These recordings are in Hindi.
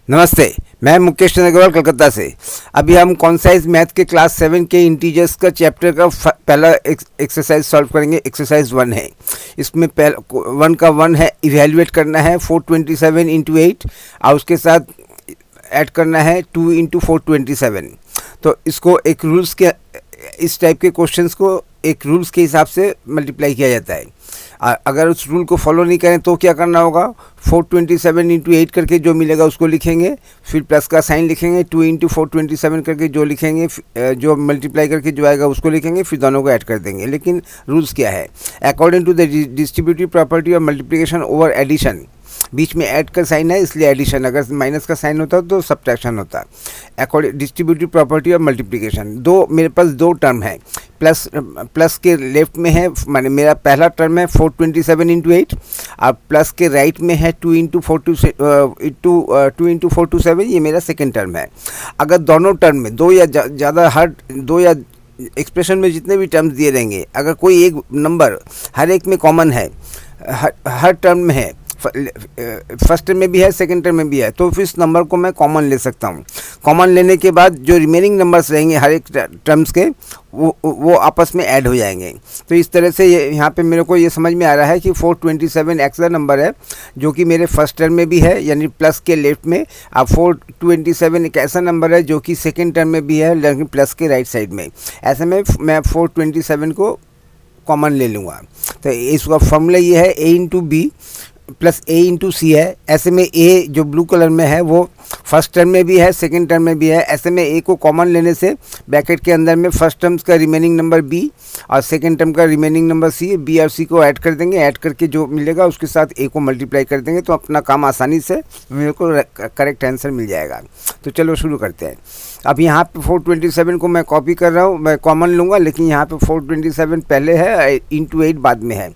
नमस्ते, मैं मुकेश चंद्र अग्रवाल कलकत्ता से। अभी हम कॉन्साइज मैथ के क्लास 7 के इंटीजर्स का चैप्टर का पहला एक्सरसाइज सॉल्व करेंगे। एक्सरसाइज 1 है। इसमें वन का 1 है, इवेल्युएट करना है 427 इंटू 8 और उसके साथ ऐड करना है 2 इंटू 427। तो इसको एक रूल्स के, इस टाइप के क्वेश्चंस को एक रूल्स के हिसाब से मल्टीप्लाई किया जाता है। अगर उस रूल को फॉलो नहीं करें तो क्या करना होगा, 427 इंटू 8 करके जो मिलेगा उसको लिखेंगे, फिर प्लस का साइन लिखेंगे, 2 इंटू 427 करके जो लिखेंगे, जो मल्टीप्लाई करके जो आएगा उसको लिखेंगे, फिर दोनों को ऐड कर देंगे। लेकिन रूल्स क्या है, according to the distributive property of multiplication over addition, बीच में ऐड का साइन है इसलिए एडिशन, अगर माइनस का साइन होता तो सब्ट्रैक्शन होता। According distributive property of multiplication, मेरे पास दो टर्म है, प्लस के लेफ्ट में है, माने मेरा पहला टर्म है 427 इंटू 8 और प्लस के राइट में है 2 इंटू 427, ये मेरा सेकेंड टर्म है। अगर दोनों टर्म में दो या ज़्यादा दो या एक्सप्रेशन में जितने भी टर्म्स दिए रहेंगे, अगर कोई एक नंबर हर एक में कॉमन है, हर टर्म में है, फर्स्ट टर्म में भी है, सेकंड टर्म में भी है, तो फिर इस नंबर को मैं कॉमन ले सकता हूँ। कॉमन लेने के बाद जो रिमेनिंग नंबर्स रहेंगे हर एक टर्म्स के, वो आपस में ऐड हो जाएंगे। तो इस तरह से यहाँ पे मेरे को ये समझ में आ रहा है कि 427 एक्स्ट्रा नंबर है जो कि मेरे फर्स्ट टर्म में भी है, यानी प्लस के लेफ्ट में। अब 427 एक ऐसा नंबर है जो कि सेकेंड टर्म में भी है लेकिन प्लस के राइट साइड में। ऐसे में मैं 427 को कॉमन ले लूँगा। तो इसका फॉर्मूला ये है, ए इंटू बी प्लस ए इंटू सी है। ऐसे में ए जो ब्लू कलर में है वो फर्स्ट टर्म में भी है, सेकंड टर्म में भी है। ऐसे में ए को कॉमन लेने से ब्रैकेट के अंदर में फर्स्ट टर्म्स का रिमेनिंग नंबर बी और सेकंड टर्म का रिमेनिंग नंबर सी, बी और सी को ऐड कर देंगे। ऐड करके जो मिलेगा उसके साथ ए को मल्टीप्लाई कर देंगे, तो अपना काम आसानी से मेरे को करेक्ट आंसर मिल जाएगा। तो चलो शुरू करते हैं। अब यहाँ पे 427 को मैं कॉपी कर रहा हूँ, मैं कॉमन लूँगा, लेकिन यहाँ पे 427 पहले है, इंटू 8 बाद में है।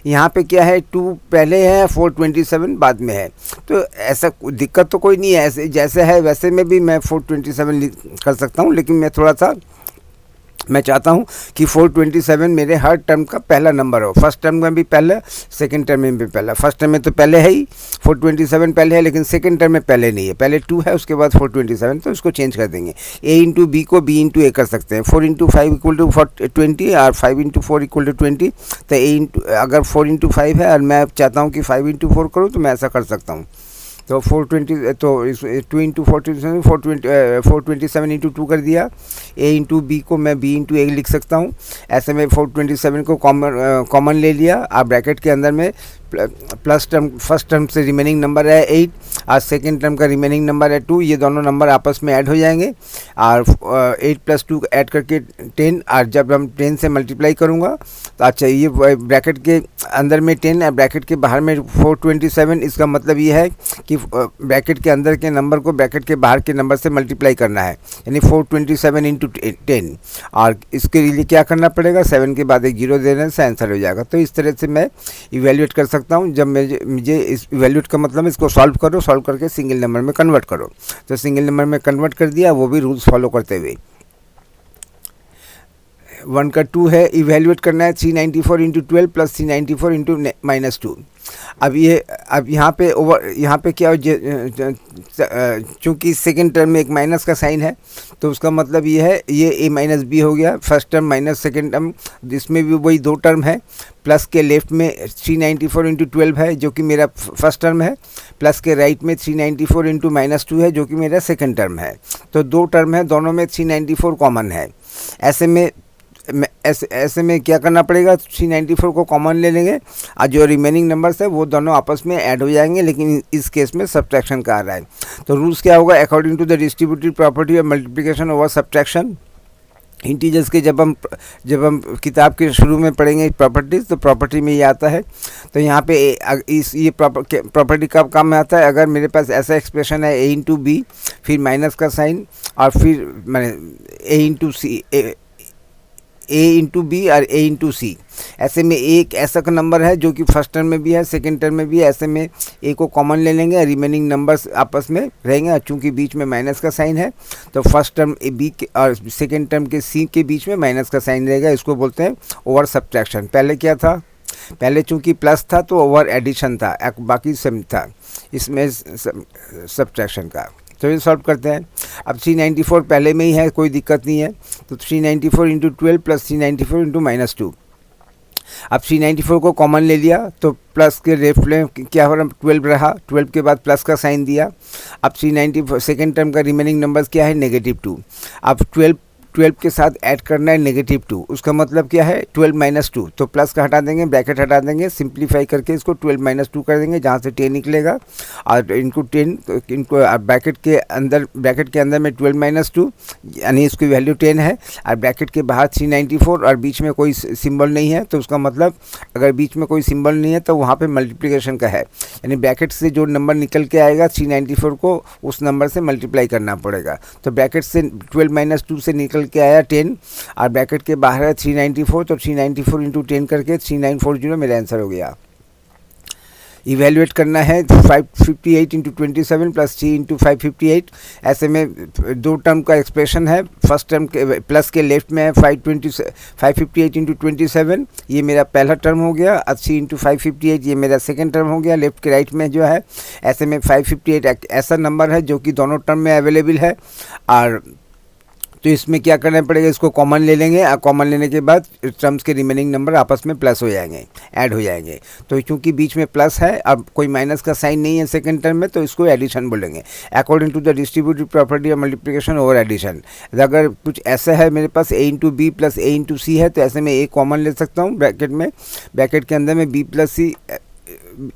यहाँ पे क्या है, 2 पहले है, 427 बाद में है। तो ऐसा दिक्कत तो कोई नहीं है, ऐसे जैसे है वैसे में भी मैं 427 कर सकता हूँ, लेकिन मैं चाहता हूँ कि 427 मेरे हर टर्म का पहला नंबर हो। फर्स्ट टर्म में भी पहला, सेकंड टर्म में भी पहला। फर्स्ट टर्म में तो पहले है ही, 427 पहले है, लेकिन सेकंड टर्म में पहले नहीं है, पहले 2 है उसके बाद 427, तो इसको चेंज कर देंगे। ए इंटू बी को बी इंटू ए कर सकते हैं। 4 इंटू 5 इक्वल टू 20 और 5 इंटू 4 इक्वल टू 20। तो अगर 4 इंटू 5 है और मैं चाहता हूँ कि 5 इंटू 4 करूँ तो मैं ऐसा कर सकता हूँ। तो 420, तो 2 इंटू 427 इंटू 2 कर दिया। ए इंटू बी को मैं बी इंटू ए लिख सकता हूँ। ऐसे में 427 को कॉमन ले लिया और ब्रैकेट के अंदर में प्लस टर्म, फर्स्ट टर्म से रिमेनिंग नंबर है 8 और सेकेंड टर्म का रिमेनिंग नंबर है 2। ये दोनों नंबर आपस में ऐड हो जाएंगे और 8 प्लस 2 ऐड करके 10, और जब हम 10 से मल्टीप्लाई करूँगा तो अच्छा, ये ब्रैकेट के अंदर में 10 और ब्रैकेट के बाहर में 427। इसका मतलब ये है कि ब्रैकेट के अंदर के नंबर को ब्रैकेट के बाहर के नंबर से मल्टीप्लाई करना है, यानी 427 इंटू 10। और इसके लिए क्या करना पड़ेगा, 7 के बाद एक 0 देने से आंसर हो जाएगा। तो इस तरह से मैं इवेल्युएट कर सकता हूँ। जब मुझे इस इवेल्युएट का मतलब इसको सॉल्व करो, सॉल्व करके सिंगल नंबर में कन्वर्ट करो। तो सिंगल नंबर में कन्वर्ट कर दिया, वो भी रूल्स फॉलो करते हुए। 1 का 2 है, इवेल्युएट करना है 394 इंटू 12 प्लस 394 इंटू -2। अब यहाँ पे क्या हो, चूँकि सेकेंड टर्म में एक माइनस का साइन है तो उसका मतलब ये है, ये a माइनस बी हो गया। First term minus second term, जिसमें भी वही दो टर्म है। प्लस के लेफ्ट में 394 इंटू 12 है जो कि मेरा फर्स्ट टर्म है, प्लस के राइट में 394 इंटू -2 है जो कि मेरा सेकेंड टर्म है। तो दो टर्म है, दोनों में 394 कॉमन है। ऐसे में क्या करना पड़ेगा, 394 को कॉमन ले लेंगे और जो रिमेनिंग नंबर्स है वो दोनों आपस में ऐड हो जाएंगे, लेकिन इस केस में सब्ट्रैक्शन का आ रहा है। तो रूल्स क्या होगा, according to the distributive property of multiplication over subtraction, integers के जब हम किताब के शुरू में पढ़ेंगे प्रॉपर्टीज़, तो प्रॉपर्टी में ये आता है। तो यहाँ पे ये प्रॉपर्टी कब काम में आता है, अगर मेरे पास ऐसा एक्सप्रेशन है ए इंटू बी, फिर माइनस का साइन और फिर मैंने ए इंटू सी, ए इंटू बी और ए इंटू सी। ऐसे में एक ऐसा का नंबर है जो कि फर्स्ट टर्म में भी है, सेकंड टर्म में भी है। ऐसे में ए को कॉमन ले लेंगे, रिमेनिंग नंबर्स आपस में रहेंगे। चूंकि बीच में माइनस का साइन है तो फर्स्ट टर्म ए बी के और सेकंड टर्म के सी के बीच में माइनस का साइन रहेगा। इसको बोलते हैं ओवर सब्ट्रैक्शन। पहले क्या था, पहले चूंकि प्लस था तो ओवर एडिशन था, बाकी सेम था। इसमें सब्ट्रैक्शन का। तो ये सॉल्व करते हैं। अब 394 पहले में ही है, कोई दिक्कत नहीं है। तो 394 इंटू 12 प्लस 394 इंटू -2। अब 394 को कॉमन ले लिया तो प्लस के लेफ्ट में क्या हो रहा, 12 रहा, 12 के बाद प्लस का साइन दिया। अब 394 सेकेंड टर्म का रिमेनिंग नंबर क्या है, -2। अब 12 के साथ ऐड करना है -2, उसका मतलब क्या है 12 - 2, तो प्लस का हटा देंगे, ब्रैकेट हटा देंगे, सिंप्लीफाई करके इसको 12 - 2 कर देंगे, जहाँ से 10 निकलेगा और इनको ब्रैकेट के अंदर में 12 - 2 यानी इसकी वैल्यू 10 है, और ब्रैकेट के बाहर 394 और बीच में कोई सिंबल नहीं है, तो उसका मतलब अगर बीच में कोई सिंबल नहीं है तो वहाँ पे मल्टीप्लिकेशन का है, यानी ब्रैकेट से जो नंबर निकल के आएगा 394 को उस नंबर से मल्टीप्लाई करना पड़ेगा। तो ब्रैकेट से 12 - 2 से निकल के आया 10 और ब्रैकेट के बाहर है 394, तो 394 इंटू 10 करके 3940 मेरा आंसर हो गया। इवेल्युएट करना है 558 इंटू 27 प्लस 3 इंटू 558। ऐसे में दो टर्म का एक्सप्रेशन है, फर्स्ट टर्म के प्लस के लेफ्ट में है 558 इंटू 27, ये मेरा पहला टर्म हो गया। 80 इंटू 558 ये मेरा सेकेंड टर्म हो गया। लेफ्ट के राइट में जो है ऐसे में 558 ऐसा नंबर है जो कि दोनों टर्म में अवेलेबल है, और तो इसमें क्या करना पड़ेगा, इसको कॉमन ले लेंगे और कॉमन लेने के बाद टर्म्स के रिमेनिंग नंबर आपस में प्लस हो जाएंगे, ऐड हो जाएंगे। तो क्योंकि बीच में प्लस है, अब कोई माइनस का साइन नहीं है सेकंड टर्म में, तो इसको एडिशन बोलेंगे according to the distributive property of multiplication over addition. अगर कुछ ऐसा है मेरे पास a into b plus a into c है, तो ऐसे में a कॉमन ले सकता हूँ ब्रैकेट में, ब्रैकेट के अंदर में b प्लस सी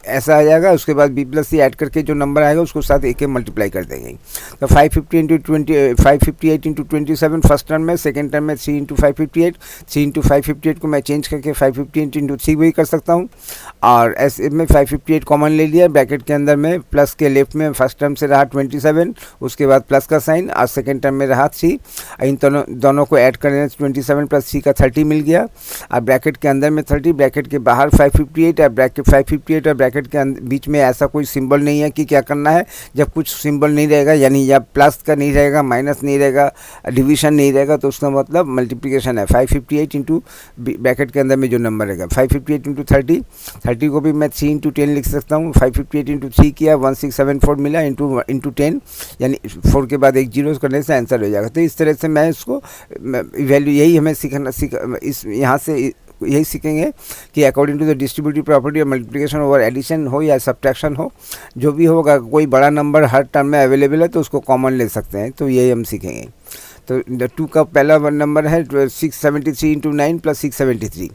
ऐसा आ जाएगा, उसके बाद b प्लस सी ऐड करके जो नंबर आएगा उसको साथ एक मल्टीप्लाई कर देंगे। तो 558 इंटू 27 फर्स्ट टर्म में, सेकेंड टर्म में 3 इंटू 558, 3 इंटू 558 को मैं चेंज करके 558 इंटू 3 वही कर सकता हूँ, और ऐसे में 558 कॉमन ले लिया। ब्रैकेट के अंदर में प्लस के लेफ्ट में फर्स्ट टर्म से रहा 27, उसके बाद प्लस का साइन, और सेकेंड टर्म में रहा 3, इन दोनों को ऐड करने 27 प्लस 3 का 30 मिल गया, और ब्रैकेट के अंदर में 30, ब्रैकेट के बाहर 558 और ब्रैकेट 558 और ब्रैकेट के बीच में ऐसा कोई सिंबल नहीं है कि क्या करना है। जब कुछ सिंबल नहीं रहेगा, यानी जब प्लस का नहीं रहेगा, माइनस नहीं रहेगा, डिवीजन नहीं रहेगा, तो उसका मतलब मल्टीप्लिकेशन है। 558 इंटू ब्रैकेट के अंदर में जो नंबर रहेगा 558 इंटू 30 को भी मैं 3 इंटू 10 लिख सकता हूँ। 558 इंटू 3 किया 1674 मिला इंटू 10, यानी 4 के बाद एक जीरो करने से आंसर हो जाएगा। तो इस तरह से मैं इसको वैल्यू, यही हमें यहाँ से यही सीखेंगे कि according to the distributive property of multiplication over addition हो या सब्ट्रैक्शन हो, जो भी होगा, कोई बड़ा नंबर हर टर्म में अवेलेबल है तो उसको कॉमन ले सकते हैं, तो यही हम सीखेंगे। तो 2 का पहला नंबर है 673 इंटू 9 प्लस 673।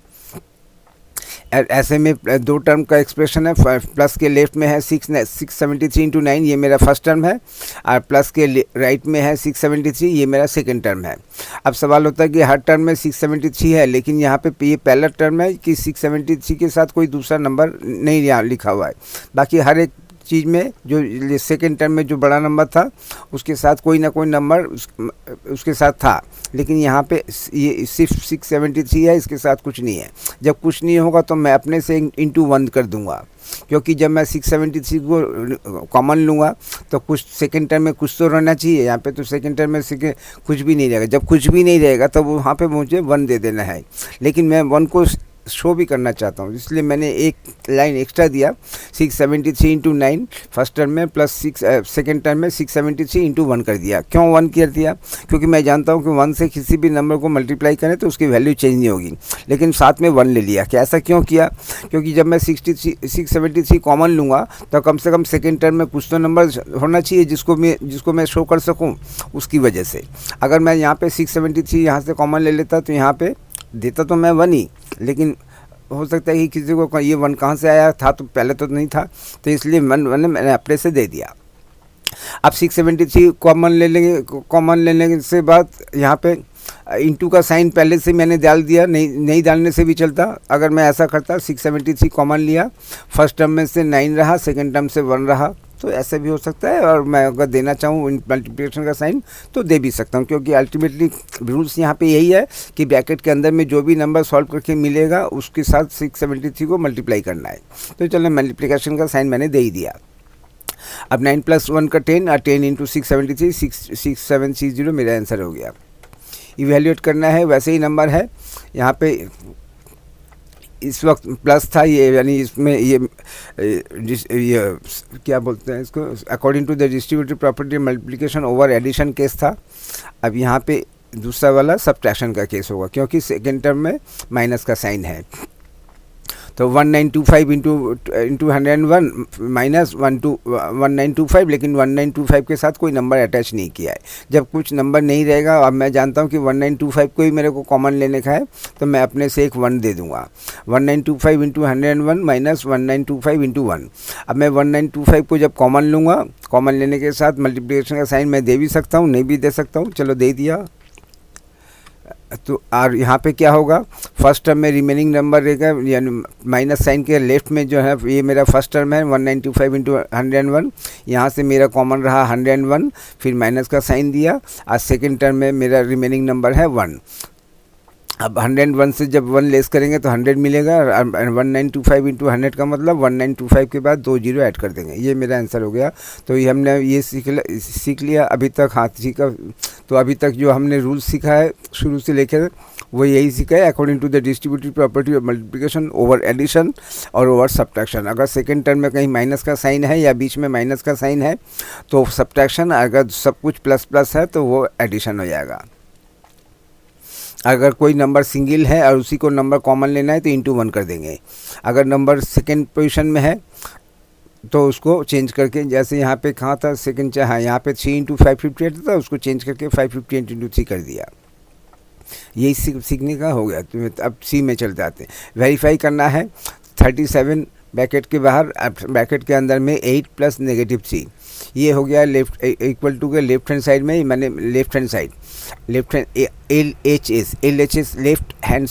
ऐसे में दो टर्म का एक्सप्रेशन है, प्लस के लेफ्ट में है 673 इंटू 9, ये मेरा फर्स्ट टर्म है, और प्लस के राइट में है 673, ये मेरा सेकंड टर्म है। अब सवाल होता है कि हर टर्म में 673 है, लेकिन यहाँ पे ये पहला टर्म है कि 673 के साथ कोई दूसरा नंबर नहीं यहाँ लिखा हुआ है। बाकी हर एक चीज़ में जो सेकेंड टर्म में जो बड़ा नंबर था उसके साथ कोई ना कोई नंबर उसके साथ था, लेकिन यहाँ पे ये सिर्फ 673 है, इसके साथ कुछ नहीं है। जब कुछ नहीं होगा तो मैं अपने से इंटू 1 कर दूंगा, क्योंकि जब मैं 673 को कॉमन लूँगा तो कुछ सेकेंड टर्म में कुछ तो रहना चाहिए। यहाँ पे तो सेकेंड टर्म में कुछ भी नहीं रहेगा। जब कुछ भी नहीं रहेगा तब वहाँ पे मुझे 1 दे देना है, लेकिन मैं 1 को शो भी करना चाहता हूँ, इसलिए मैंने एक लाइन एक्स्ट्रा दिया 673 इंटू 9 फर्स्ट टर्म में प्लस सेकेंड टर्म में 673 इंटू 1 कर दिया। क्यों 1 कर दिया? क्योंकि मैं जानता हूँ कि 1 से किसी भी नंबर को मल्टीप्लाई करें तो उसकी वैल्यू चेंज नहीं होगी, लेकिन साथ में 1 ले लिया। क्या ऐसा क्यों किया? क्योंकि जब मैं 673 कॉमन लूँगा तो कम से कम सेकेंड टर्म में कुछ तो नंबर होना चाहिए जिसको मैं शो कर सकूँ, उसकी वजह से। अगर मैं यहाँ पर 673 यहाँ से कॉमन ले लेता तो यहाँ पर देता तो मैं 1 ही, लेकिन हो सकता है कि किसी को ये 1 कहाँ से आया था, तो पहले तो नहीं था, तो इसलिए 1 मैंने अपने से दे दिया। अब 673 कॉमन लेने से बाद यहाँ पे इंटू का साइन पहले से मैंने डाल दिया, नहीं डालने से भी चलता। अगर मैं ऐसा करता 673 कॉमन लिया, फर्स्ट टर्म में से 9 रहा, सेकेंड टर्म से 1 रहा, तो ऐसे भी हो सकता है। और मैं अगर देना चाहूँ मल्टीप्लिकेशन का साइन तो दे भी सकता हूँ, क्योंकि अल्टीमेटली रूल्स यहाँ पे यही है कि ब्रैकेट के अंदर में जो भी नंबर सॉल्व करके मिलेगा उसके साथ 673 को मल्टीप्लाई करना है। तो चलो मल्टीप्लिकेशन का साइन मैंने दे ही दिया। अब 9 + 1 का 10 और 10 इंटू 673 6760 मेरा आंसर हो गया। इवेल्यूएट करना है, वैसे ही नंबर है यहाँ पे इस वक्त प्लस था ये, यानी इसमें ये क्या बोलते हैं इसको, according to the distributive property multiplication over addition case था। अब यहाँ पे दूसरा वाला सब्ट्रैक्शन का केस होगा, क्योंकि सेकेंड टर्म में माइनस का साइन है। तो 1925 इंटू 101 माइनस 1925, लेकिन 1925 के साथ कोई नंबर अटैच नहीं किया है। जब कुछ नंबर नहीं रहेगा, अब मैं जानता हूँ कि 1925 को ही मेरे को कॉमन लेने का है, तो मैं अपने से एक 1 दे दूंगा। 1925 इंटू 101 माइनस 1925 इंटू 1। अब मैं 1925 को जब कॉमन लूँगा, कॉमन लेने के साथ मल्टीप्लिकेशन का साइन मैं दे भी सकता हूँ, नहीं भी दे सकता हूँ, चलो दे दिया। तो और यहाँ पे क्या होगा, फर्स्ट टर्म में रिमेनिंग नंबर रहेगा, यानी माइनस साइन के लेफ्ट में जो है ये मेरा फर्स्ट टर्म है 195 इंटू 101, यहाँ से मेरा कॉमन रहा 101, फिर माइनस का साइन दिया, और सेकेंड टर्म में मेरा रिमेनिंग नंबर है 1। अब 101 से जब 1 लेस करेंगे तो 100 मिलेगा, 1925 इंटू 100 का मतलब 1925 के बाद 2 जीरो ऐड कर देंगे। ये मेरा आंसर हो गया। तो ये हमने ये सीख लिया अभी तक, हाथ सीखा। तो अभी तक जो हमने रूल सीखा है शुरू से लेकर, वो यही सीखा है, according to the distributive property of multiplication over addition और ओवर सब्ट्रैक्शन। अगर सेकेंड टर्म में कहीं माइनस का साइन है या बीच में माइनस का साइन है तो सब्ट्रैक्शन, अगर सब कुछ प्लस प्लस है तो वो एडिशन हो जाएगा। अगर कोई नंबर सिंगल है और उसी को नंबर कॉमन लेना है तो इंटू 1 कर देंगे। अगर नंबर सेकेंड पोजीशन में है तो उसको चेंज करके, जैसे यहाँ पे कहाँ था सेकेंड, हाँ यहाँ पे 3 इंटू 558 था, उसको चेंज करके 558 इंटू 3 कर दिया। यही सीखने का हो गया। तो अब सी में चलते आते हैं। वेरीफाई करना है 37 ब्रैकेट के बाहर, ब्रैकेट के अंदर में 8 प्लस नेगेटिव सी, ये हो गया लेफ्ट इक्वल टू के लेफ्ट हैंड साइड में, मैंने left hand side, left hand LHS left hand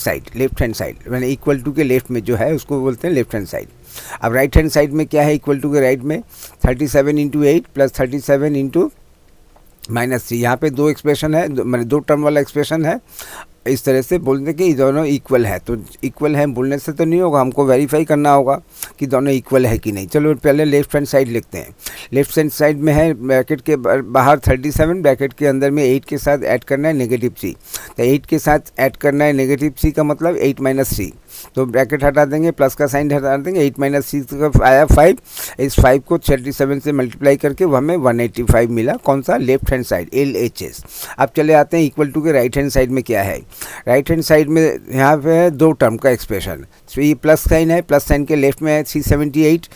side मैंने इक्वल टू के लेफ्ट में जो है उसको बोलते हैं लेफ्ट हैंड साइड। अब राइट हैंड साइड में क्या है, इक्वल टू के राइट में 37 इंटू 8 प्लस 37 इंटू -3। यहाँ पे 2 एक्सप्रेशन है, मैंने 2 टर्म वाला एक्सप्रेशन है। इस तरह से बोलते कि दोनों इक्वल है, तो इक्वल है बोलने से तो नहीं होगा, हमको वेरीफाई करना होगा कि दोनों इक्वल है कि नहीं। चलो पहले लेफ्ट हैंड साइड लिखते हैं। लेफ्ट हैंड साइड में है ब्रैकेट के बाहर 37, ब्रैकेट के अंदर में 8 के साथ ऐड करना है नेगेटिव सी। तो 8 के साथ ऐड करना है नेगेटिव सी का मतलब 8 माइनस सी, तो ब्रैकेट हटा देंगे, प्लस का साइन हटा देंगे, 8 माइनस सी का आया 5। इस 5 को 37 से मल्टीप्लाई करके वो हमें 185 मिला। कौन सा, लेफ्ट हैंड साइड LHS। अब चले आते हैं इक्वल टू के राइट हैंड साइड में क्या है। राइट हैंड साइड में यहाँ पे है 2 टर्म का एक्सप्रेशन। तो ये प्लस साइन है, प्लस साइन के लेफ्ट में है 378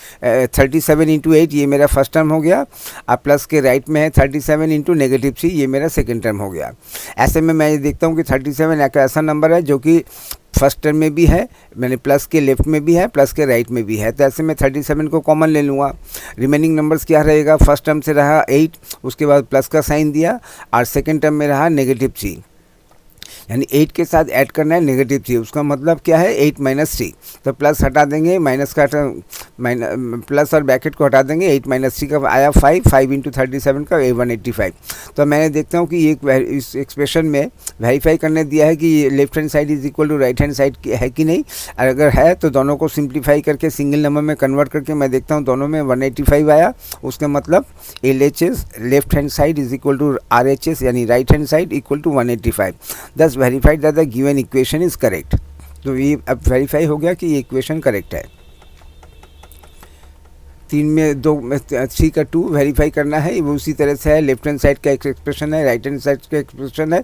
37 इंटू 8, ये मेरा फर्स्ट टर्म हो गया। अब प्लस के राइट में है 37 इंटू नेगेटिव सी, ये मेरा सेकेंड टर्म हो गया। ऐसे में मैं देखता हूँ कि 37 एक ऐसा नंबर है जो कि फर्स्ट टर्म में भी है, मैंने प्लस के लेफ्ट में भी है, प्लस के राइट में भी है। तो ऐसे में 37 को कॉमन ले लूँगा। रिमेनिंग नंबर्स क्या रहेगा, फर्स्ट टर्म से रहा 8, उसके बाद प्लस का साइन दिया, और सेकेंड टर्म में रहा नेगेटिव सी, यानी 8 के साथ ऐड करना है नेगेटिव सी। उसका मतलब क्या है, 8 माइनस सी। तो प्लस हटा देंगे, माइनस का प्लस और ब्रैकेट को हटा देंगे, 8 माइनस सी का आया 5 इंटू 37 का 185। तो मैंने देखता हूँ कि इस एक्सप्रेशन में वेरीफाई करने दिया है कि left hand side is equal to right hand side है कि नहीं। अगर है तो दोनों को सिंप्लीफाई करके सिंगल नंबर में कन्वर्ट करके मैं देखता हूँ दोनों में 185 आया। उसका मतलब LHS left hand side is equal to RHS यानी right hand side equal to 185। Thus verified that the given equation is correct. तो ये अब वेरीफाई हो गया कि ये इक्वेशन करेक्ट है। 3 में 2 में 3 का 2 वेरीफाई करना है, वो उसी तरह से है। लेफ्ट हैंड साइड का एक एक्सप्रेशन है, राइट हैंड साइड का एक्सप्रेशन है,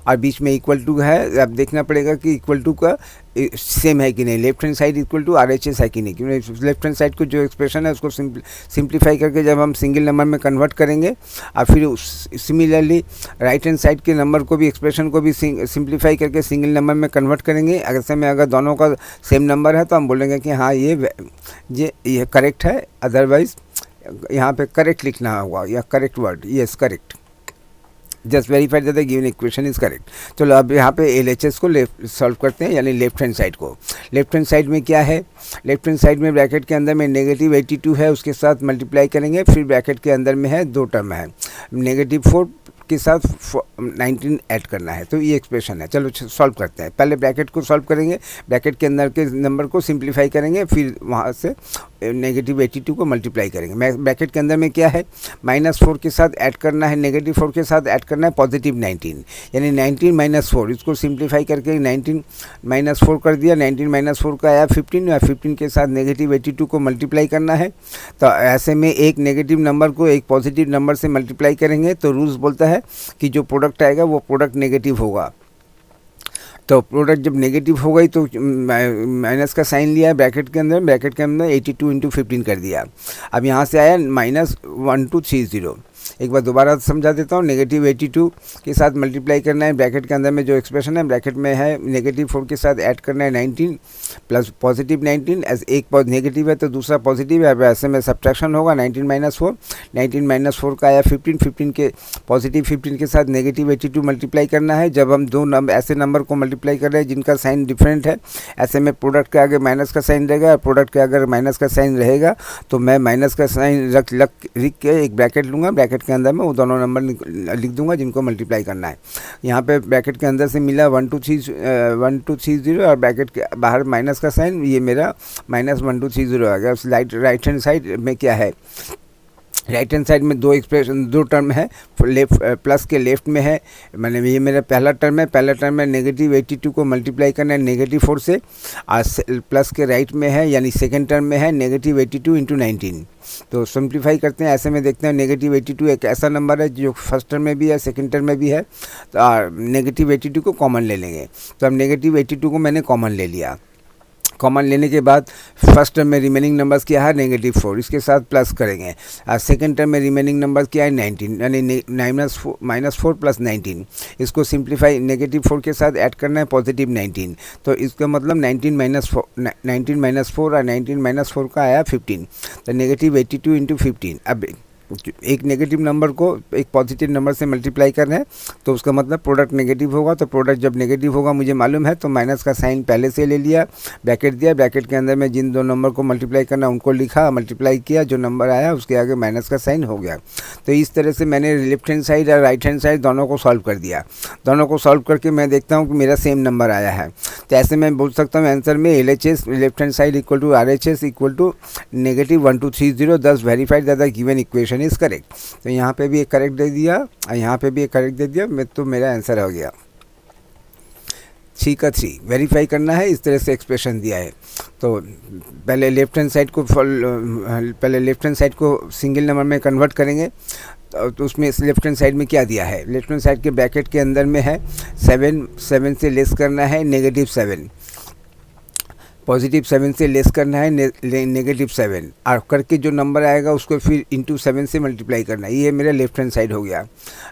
और बीच में इक्वल टू है। अब देखना पड़ेगा कि इक्वल टू का सेम है कि नहीं, left hand side equal to RHS है कि नहीं। क्योंकि लेफ्ट हैंड साइड को जो एक्सप्रेशन है उसको सिंप्लीफाई करके जब हम सिंगल नंबर में कन्वर्ट करेंगे, और फिर सिमिलरली राइट हैंड साइड के नंबर को भी, एक्सप्रेशन को भी सिंप्लीफाई करके सिंगल नंबर में कन्वर्ट करेंगे। अगर दोनों का सेम नंबर है तो हम बोलेंगे कि हाँ ये करेक्ट है। अदरवाइज यहाँ पे करेक्ट लिखना होगा या correct word, yes correct. Just verified that the given equation is correct. चलो अब यहाँ पे LHS को सॉल्व करते हैं, यानी लेफ्ट हैंड साइड को। लेफ्ट हैंड साइड में क्या है, लेफ्ट हैंड साइड में ब्रैकेट के अंदर में नेगेटिव 82 है, उसके साथ मल्टीप्लाई करेंगे, फिर ब्रैकेट के अंदर में है 2 टर्म है, नेगेटिव 4 के साथ 19 ऐड करना है। तो ये एक्सप्रेशन है। चलो सॉल्व करते हैं। पहले ब्रैकेट को सॉल्व करेंगे, ब्रैकेट के अंदर के नंबर को सिंप्लीफाई करेंगे, फिर वहाँ से नेगेटिव 82 को मल्टीप्लाई करेंगे। ब्रैकेट के अंदर में क्या है, -4 के साथ ऐड करना है, -4 के साथ ऐड करना है पॉजिटिव 19, यानी 19 - 4, इसको सिंप्लीफाई करके 19 - 4 कर दिया। 19 - 4 का आया 15, या 15 के साथ नेगेटिव 82 को मल्टीप्लाई करना है। तो ऐसे में एक नेगेटिव नंबर को एक पॉजिटिव नंबर से मल्टीप्लाई करेंगे तो रूल्स बोलता है कि जो प्रोडक्ट आएगा वो प्रोडक्ट नेगेटिव होगा। तो प्रोडक्ट जब नेगेटिव हो गई तो माइनस का साइन लिया ब्रैकेट के अंदर 82 × 15 कर दिया। अब यहाँ से आया -1230। एक बार दोबारा समझा देता हूँ। नेगेटिव 82 के साथ मल्टीप्लाई करना है, ब्रैकेट के अंदर में जो एक्सप्रेशन है ब्रैकेट में है -4 के साथ ऐड करना है 19 प्लस पॉजिटिव 19, एज एक नेगेटिव है तो दूसरा पॉजिटिव है, अब ऐसे में सब्ट्रैक्शन होगा 19 - 4। 19 - 4 का आया 15, 15 के पॉजिटिव 15 के साथ नेगेटिव 82 मल्टीप्लाई करना है। जब हम दो ऐसे नंबर को मल्टीप्लाई कर रहे हैं जिनका साइन डिफरेंट है, ऐसे में प्रोडक्ट के आगे माइनस का साइन रहेगा, और प्रोडक्ट के अगर माइनस का साइन रहेगा तो मैं माइनस का साइन लिख के एक ब्रैकेट लूँगा, ब्रैकेट के अंदर में वो दोनों नंबर लिख दूंगा जिनको मल्टीप्लाई करना है। यहाँ पे ब्रैकेट के अंदर से मिला 1230, और ब्रैकेट के बाहर माइनस का साइन, ये मेरा -1230 आ गया। उस राइट हैंड साइड में क्या है, राइट हैंड साइड में दो टर्म है, प्लस के लेफ्ट में है, मैंने ये मेरा पहला टर्म है। पहला टर्म में नेगेटिव 82 को मल्टीप्लाई करना है -4 से, और प्लस के राइट में है यानी सेकेंड टर्म में है नेगेटिव 82 × 19। तो सिंप्लीफाई करते हैं, ऐसे में देखते हैं नेगेटिव 82 एक ऐसा नंबर है जो फर्स्ट टर्म में भी है सेकेंड टर्म में भी है, तो नेगेटिव 82 को कॉमन ले लेंगे। तो अब नेगेटिव 82 को मैंने कॉमन ले लिया। कॉमन लेने के बाद फर्स्ट टर्म में रिमेनिंग नंबर्स क्या है -4, इसके साथ प्लस करेंगे। सेकंड टर्म में रिमेनिंग नंबर्स क्या है 19, यानी -4 + 19, इसको सिंप्लीफाई -4 के साथ ऐड करना है पॉजिटिव 19, तो इसका मतलब 19 - 4 और 19 - 4 का आया 15, तो नेगेटिव 82 × 15। अब एक नेगेटिव नंबर को एक पॉजिटिव नंबर से मल्टीप्लाई कर रहे हैं तो उसका मतलब प्रोडक्ट नेगेटिव होगा। तो प्रोडक्ट जब नेगेटिव होगा मुझे मालूम है, तो माइनस का साइन पहले से ले लिया, ब्रैकेट दिया, ब्रैकेट के अंदर में जिन दो नंबर को मल्टीप्लाई करना उनको लिखा, मल्टीप्लाई किया, जो नंबर आया उसके आगे माइनस का साइन हो गया। तो इस तरह से मैंने लेफ्ट हैंड साइड और राइट हैंड साइड दोनों को सॉल्व कर दिया। दोनों को सॉल्व करके मैं देखता हूँ कि मेरा सेम नंबर आया है, तो ऐसे मैं बोल सकता हूँ आंसर में LHS left hand side equal to RHS equal to -1230, thus verified that the given equation is correct. तो यहाँ पे भी एक करेक्ट दे दिया और यहाँ पे भी एक करेक्ट दे दिया, तो मेरा आंसर हो गया 3 का 3। वेरीफाई करना है, इस तरह से एक्सप्रेशन दिया है। तो पहले लेफ्ट हैंड साइड को सिंगल नंबर में कन्वर्ट करेंगे। तो उसमें लेफ्ट हैंड साइड में क्या दिया है, लेफ्ट हैंड साइड के ब्रैकेट के अंदर में है 7 से लेस करना है -7, पॉजिटिव 7 से लेस करना है -7, और करके जो नंबर आएगा उसको फिर इंटू 7 से मल्टीप्लाई करना है। ये मेरा लेफ्ट हैंड साइड हो गया।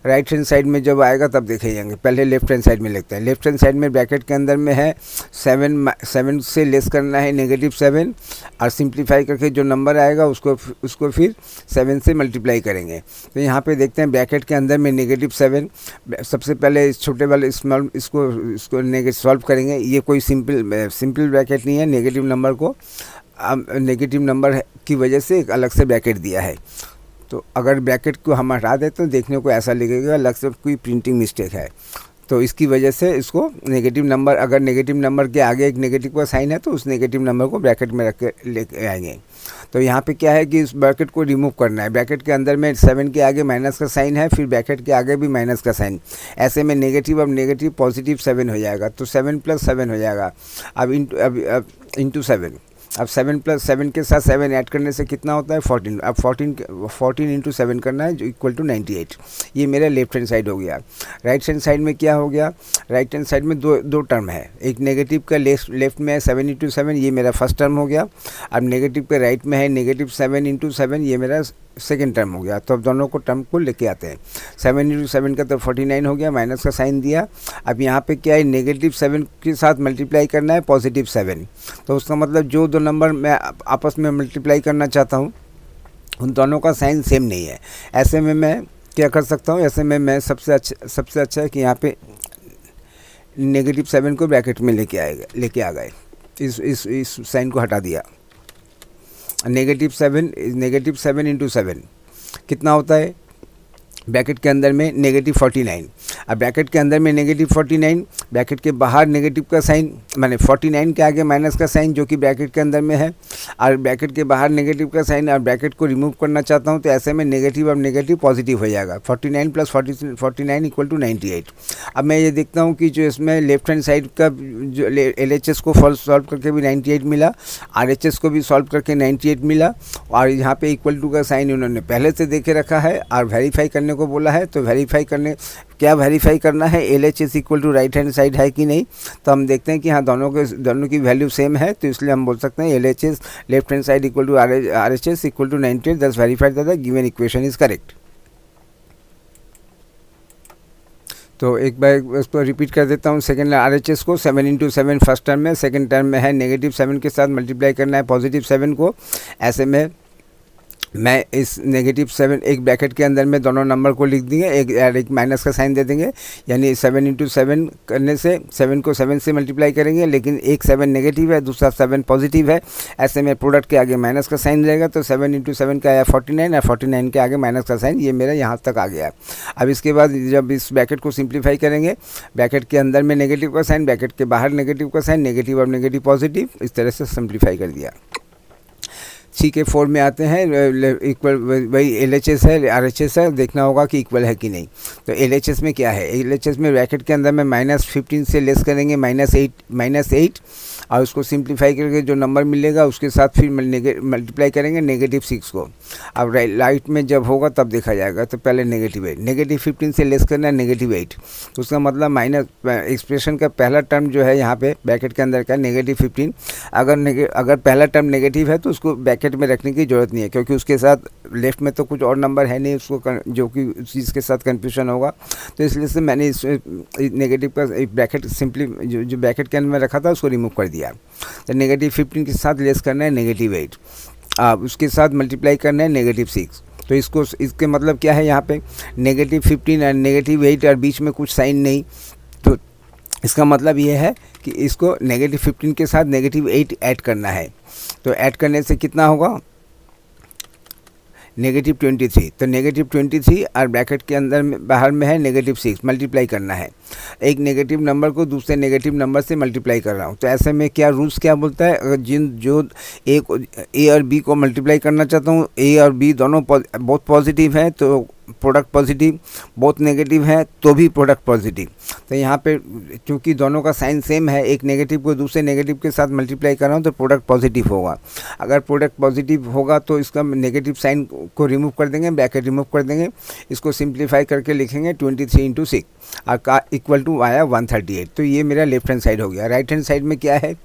राइट हैंड साइड में जब आएगा तब देखे जाएंगे, पहले लेफ्ट हैंड साइड में लिखते हैं। लेफ्ट हैंड साइड में ब्रैकेट के अंदर में है 7 से लेस करना है -7, और सिंप्लीफाई करके जो नंबर आएगा उसको फिर 7 से मल्टीप्लाई करेंगे। तो यहाँ पे देखते हैं ब्रैकेट के अंदर में -7, सबसे पहले इस छोटे वाले स्मॉल इसको सॉल्व करेंगे। ये कोई सिंपल ब्रैकेट नहीं है, नेगेटिव नंबर को नेगेटिव नंबर की वजह से एक अलग से ब्रैकेट दिया है। तो अगर ब्रैकेट को हम हटा दें तो देखने को ऐसा लगेगा अलग से कोई प्रिंटिंग मिस्टेक है, तो इसकी वजह से इसको नेगेटिव नंबर, अगर नेगेटिव नंबर के आगे एक नेगेटिव का साइन है तो उस नेगेटिव नंबर को ब्रैकेट में रख के लेके आएंगे। तो यहाँ पे क्या है कि इस ब्रैकेट को रिमूव करना है। ब्रैकेट के अंदर में 7 के आगे माइनस का साइन है, फिर ब्रैकेट के आगे भी माइनस का साइन, ऐसे में नेगेटिव अब नेगेटिव पॉजिटिव 7 हो जाएगा, तो 7 + 7 हो जाएगा। अब इंटू 7, अब 7 + 7 के साथ 7 ऐड करने से कितना होता है 14। अब 14 × 7 करना है जो इक्वल टू 98। ये मेरा लेफ्ट हैंड साइड हो गया। राइट हैंड साइड में क्या हो गया, राइट हैंड साइड में दो टर्म है, एक नेगेटिव का लेफ्ट में है 7 × 7, ये मेरा फर्स्ट टर्म हो गया। अब नेगेटिव के राइट में है -7 × 7, ये मेरा सेकेंड टर्म हो गया। तो अब दोनों को टर्म को लेके आते हैं। 7 × 7 का तो 49 हो गया, माइनस का साइन दिया। अब यहाँ पे क्या है, -7 के साथ मल्टीप्लाई करना है +7, तो उसका मतलब जो दो नंबर मैं आपस में मल्टीप्लाई करना चाहता हूँ उन दोनों का साइन सेम नहीं है। ऐसे में मैं क्या कर सकता हूँ, ऐसे में मैं सबसे अच्छा है कि यहाँ पे -7 को ब्रैकेट में लेके आ गए, इस साइन को हटा दिया। -7 × 7 कितना होता है ब्रैकेट के अंदर में नेगेटिव 49। अब ब्रैकेट के अंदर में नेगेटिव 49, ब्रैकेट के बाहर नेगेटिव का साइन, माने 49 के आगे माइनस का साइन जो कि ब्रैकेट के अंदर में है, और ब्रैकेट के बाहर नेगेटिव का साइन, और ब्रैकेट को रिमूव करना चाहता हूँ तो ऐसे में नेगेटिव अब नेगेटिव पॉजिटिव हो जाएगा। 49 प्लस 49 इक्वल टू 98। अब मैं ये देखता हूँ कि जो इसमें लेफ्ट हैंड साइड का जो LHS को सॉल्व करके भी 98 मिला, RHS को भी सॉल्व करके 98 मिला, और यहाँ पे इक्वल टू का साइन उन्होंने पहले से देखे रखा है और वेरीफाई करने को बोला है। तो वेरीफाई करना है LHS equal to right hand side है कि नहीं। तो हम देखते हैं कि हाँ दोनों की वैल्यू सेम है, तो इसलिए हम बोल सकते हैं LHS left hand side equal to RHS equal to 98, thus verified that the given equation is correct. तो एक बार इसको रिपीट कर देता हूँ। सेकंड RHS को 7 इंटू 7 फर्स्ट टर्म में, सेकंड टर्म में है नेगेटिव 7 के साथ मल्टीप्लाई करना है पॉजिटिव 7 को। ऐसे में मैं इस नेगेटिव 7 एक ब्रैकेट के अंदर में दोनों नंबर को लिख देंगे, एक माइनस का साइन दे देंगे, यानी 7 इंटू 7 करने से 7 को 7 से मल्टीप्लाई करेंगे, लेकिन एक 7 नेगेटिव है, दूसरा 7 पॉजिटिव है। ऐसे में प्रोडक्ट के आगे माइनस का साइन रहेगा, तो 7 इंटू 7 का आया 49 और 49 के आगे माइनस का साइन, ये मेरा यहाँ तक आ गया। अब इसके बाद जब इस ब्रैकेट को सिंप्लीफाई करेंगे, ब्रैकेट के अंदर में नेगेटिव का साइन, ब्रैकेट के बाहर नेगेटिव का साइन, नेगेटिव और नेगेटिव पॉजिटिव, इस तरह से सिंप्लीफाई कर दिया। CK4 में आते हैं, इक्वल वही LHS है RHS है, देखना होगा कि इक्वल है कि नहीं। तो LHS में क्या है, LHS में ब्रैकेट के अंदर में -15 से लेस करेंगे -8 और उसको सिंप्लीफाई करके जो नंबर मिलेगा उसके साथ फिर मल्टीप्लाई करेंगे -6 को। अब राइट में जब होगा तब देखा जाएगा। तो पहले -8 -15 से लेस करना है -8, तो उसका मतलब माइनस एक्सप्रेशन का पहला टर्म जो है यहाँ पे ब्रैकेट के अंदर का -15, अगर पहला टर्म नेगेटिव है तो उसको ब्रैकेट में रखने की ज़रूरत नहीं है, क्योंकि उसके साथ लेफ्ट में तो कुछ और नंबर है नहीं उसको जो कि उस चीज़ के साथ कन्फ्यूजन होगा। तो इसलिए से मैंने इस नेगेटिव का ब्रैकेट सिंपली जो ब्रैकेट के अंदर में रखा था उसको रिमूव कर दिया। तो -15 के साथ लेस करना है -8, अब उसके साथ मल्टीप्लाई करना है -6। तो इसके मतलब क्या है, यहाँ पे -15 और -8 और बीच में कुछ साइन नहीं, तो इसका मतलब ये है कि इसको -15 के साथ -8 ऐड करना है। तो ऐड करने से कितना होगा, -23। तो -23 और ब्रैकेट के अंदर में बाहर में है -6, मल्टीप्लाई करना है। एक नेगेटिव नंबर को दूसरे नेगेटिव नंबर से मल्टीप्लाई कर रहा हूँ। तो ऐसे में क्या रूल्स क्या बोलता है, अगर जो एक A और B को मल्टीप्लाई करना चाहता हूँ, A और B दोनों बहुत पॉजिटिव हैं तो प्रोडक्ट पॉजिटिव, बहुत नेगेटिव है तो भी प्रोडक्ट पॉजिटिव। तो यहाँ पे क्योंकि दोनों का साइन सेम है, एक नेगेटिव को दूसरे नेगेटिव के साथ मल्टीप्लाई कर रहा हूँ तो प्रोडक्ट पॉजिटिव होगा। अगर प्रोडक्ट पॉजिटिव होगा तो इसका नेगेटिव साइन को रिमूव कर देंगे, ब्रैकेट रिमूव कर देंगे, इसको सिंप्लीफाई करके लिखेंगे 23 इंटू 6 और का इक्वल टू आया 138। तो ये मेरा लेफ्ट हैंड साइड हो गया। राइट हैंड साइड में क्या है,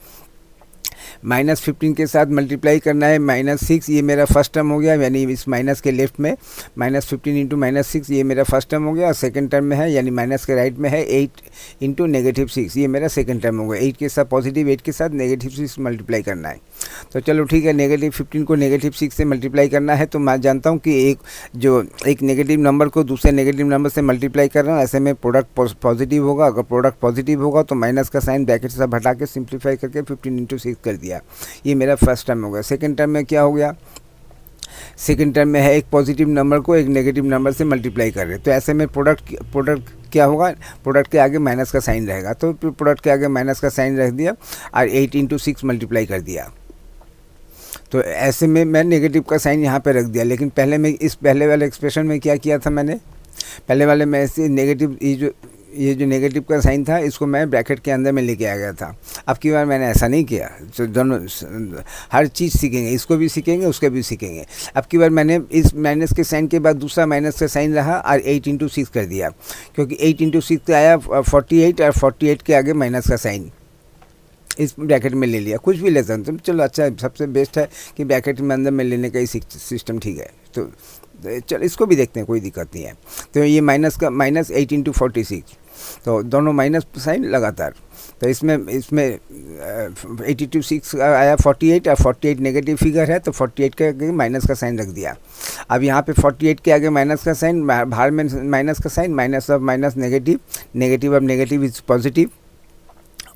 -15 के साथ मल्टीप्लाई करना है -6, ये मेरा फर्स्ट टर्म हो गया, यानी इस माइनस के लेफ्ट में -15 इंटू -6 ये मेरा फर्स्ट टर्म हो गया। और सेकंड टर्म में है यानी माइनस के राइट में है 8 इंटू -6, ये मेरा सेकंड टर्म हो गया। 8 के साथ पॉजिटिव 8 के साथ -6 मल्टीप्लाई करना है। तो चलो ठीक है, -15 को -6 से मल्टीप्लाई करना है। तो मैं जानता हूँ कि एक नेगेटिव नंबर को दूसरे नेगेटिव नंबर से मल्टीप्लाई कर रहा हूँ, ऐसे में प्रोडक्ट पॉजिटिव होगा। अगर प्रोडक्ट पॉजिटिव होगा तो माइनस का साइन ब्रैकेट से हटा के सिंप्लीफाई करके 15 इंटू 6 कर दिया। ये मेरा फर्स्ट टर्म हो गया। सेकंड टर्म में क्या हो गया, सेकंड टर्म में है एक पॉजिटिव नंबर को एक नेगेटिव नंबर से मल्टीप्लाई कर रहे हैं। तो ऐसे में प्रोडक्ट क्या होगा, प्रोडक्ट के आगे माइनस का साइन रहेगा, तो प्रोडक्ट के आगे माइनस का साइन रख दिया और 8 इंटू 6 मल्टीप्लाई कर दिया। तो ऐसे में मैं नेगेटिव का साइन यहाँ पे रख दिया। लेकिन पहले वाले एक्सप्रेशन में क्या किया था मैंने, पहले वाले में ऐसे नेगेटिव ये जो नेगेटिव का साइन था इसको मैं ब्रैकेट के अंदर में लेके आ गया था। अब की बार मैंने ऐसा नहीं किया। तो दोनों हर चीज़ सीखेंगे, इसको भी सीखेंगे उसके भी सीखेंगे। अब की बार मैंने इस माइनस के साइन के बाद दूसरा माइनस का साइन रहा और 8 इंटू 6 कर दिया, क्योंकि 8 इंटू 6 आया 48 और 48 के आगे माइनस का साइन इस ब्रैकेट में ले लिया। कुछ भी ले सकते, चलो अच्छा है, सबसे बेस्ट है कि ब्रैकेट में अंदर में लेने का ही सिस्टम ठीक है। तो चल इसको भी देखते हैं, कोई दिक्कत नहीं है। तो ये -8 इंटू 46, तो दोनों माइनस साइन लगातार। तो इसमें 86 आया 48 और 48 नेगेटिव फिगर है, तो 48 के आगे माइनस का साइन रख दिया। अब यहाँ पे 48 के आगे माइनस का साइन, बाहर में माइनस का sign, minus of minus negative, negative of negative is positive.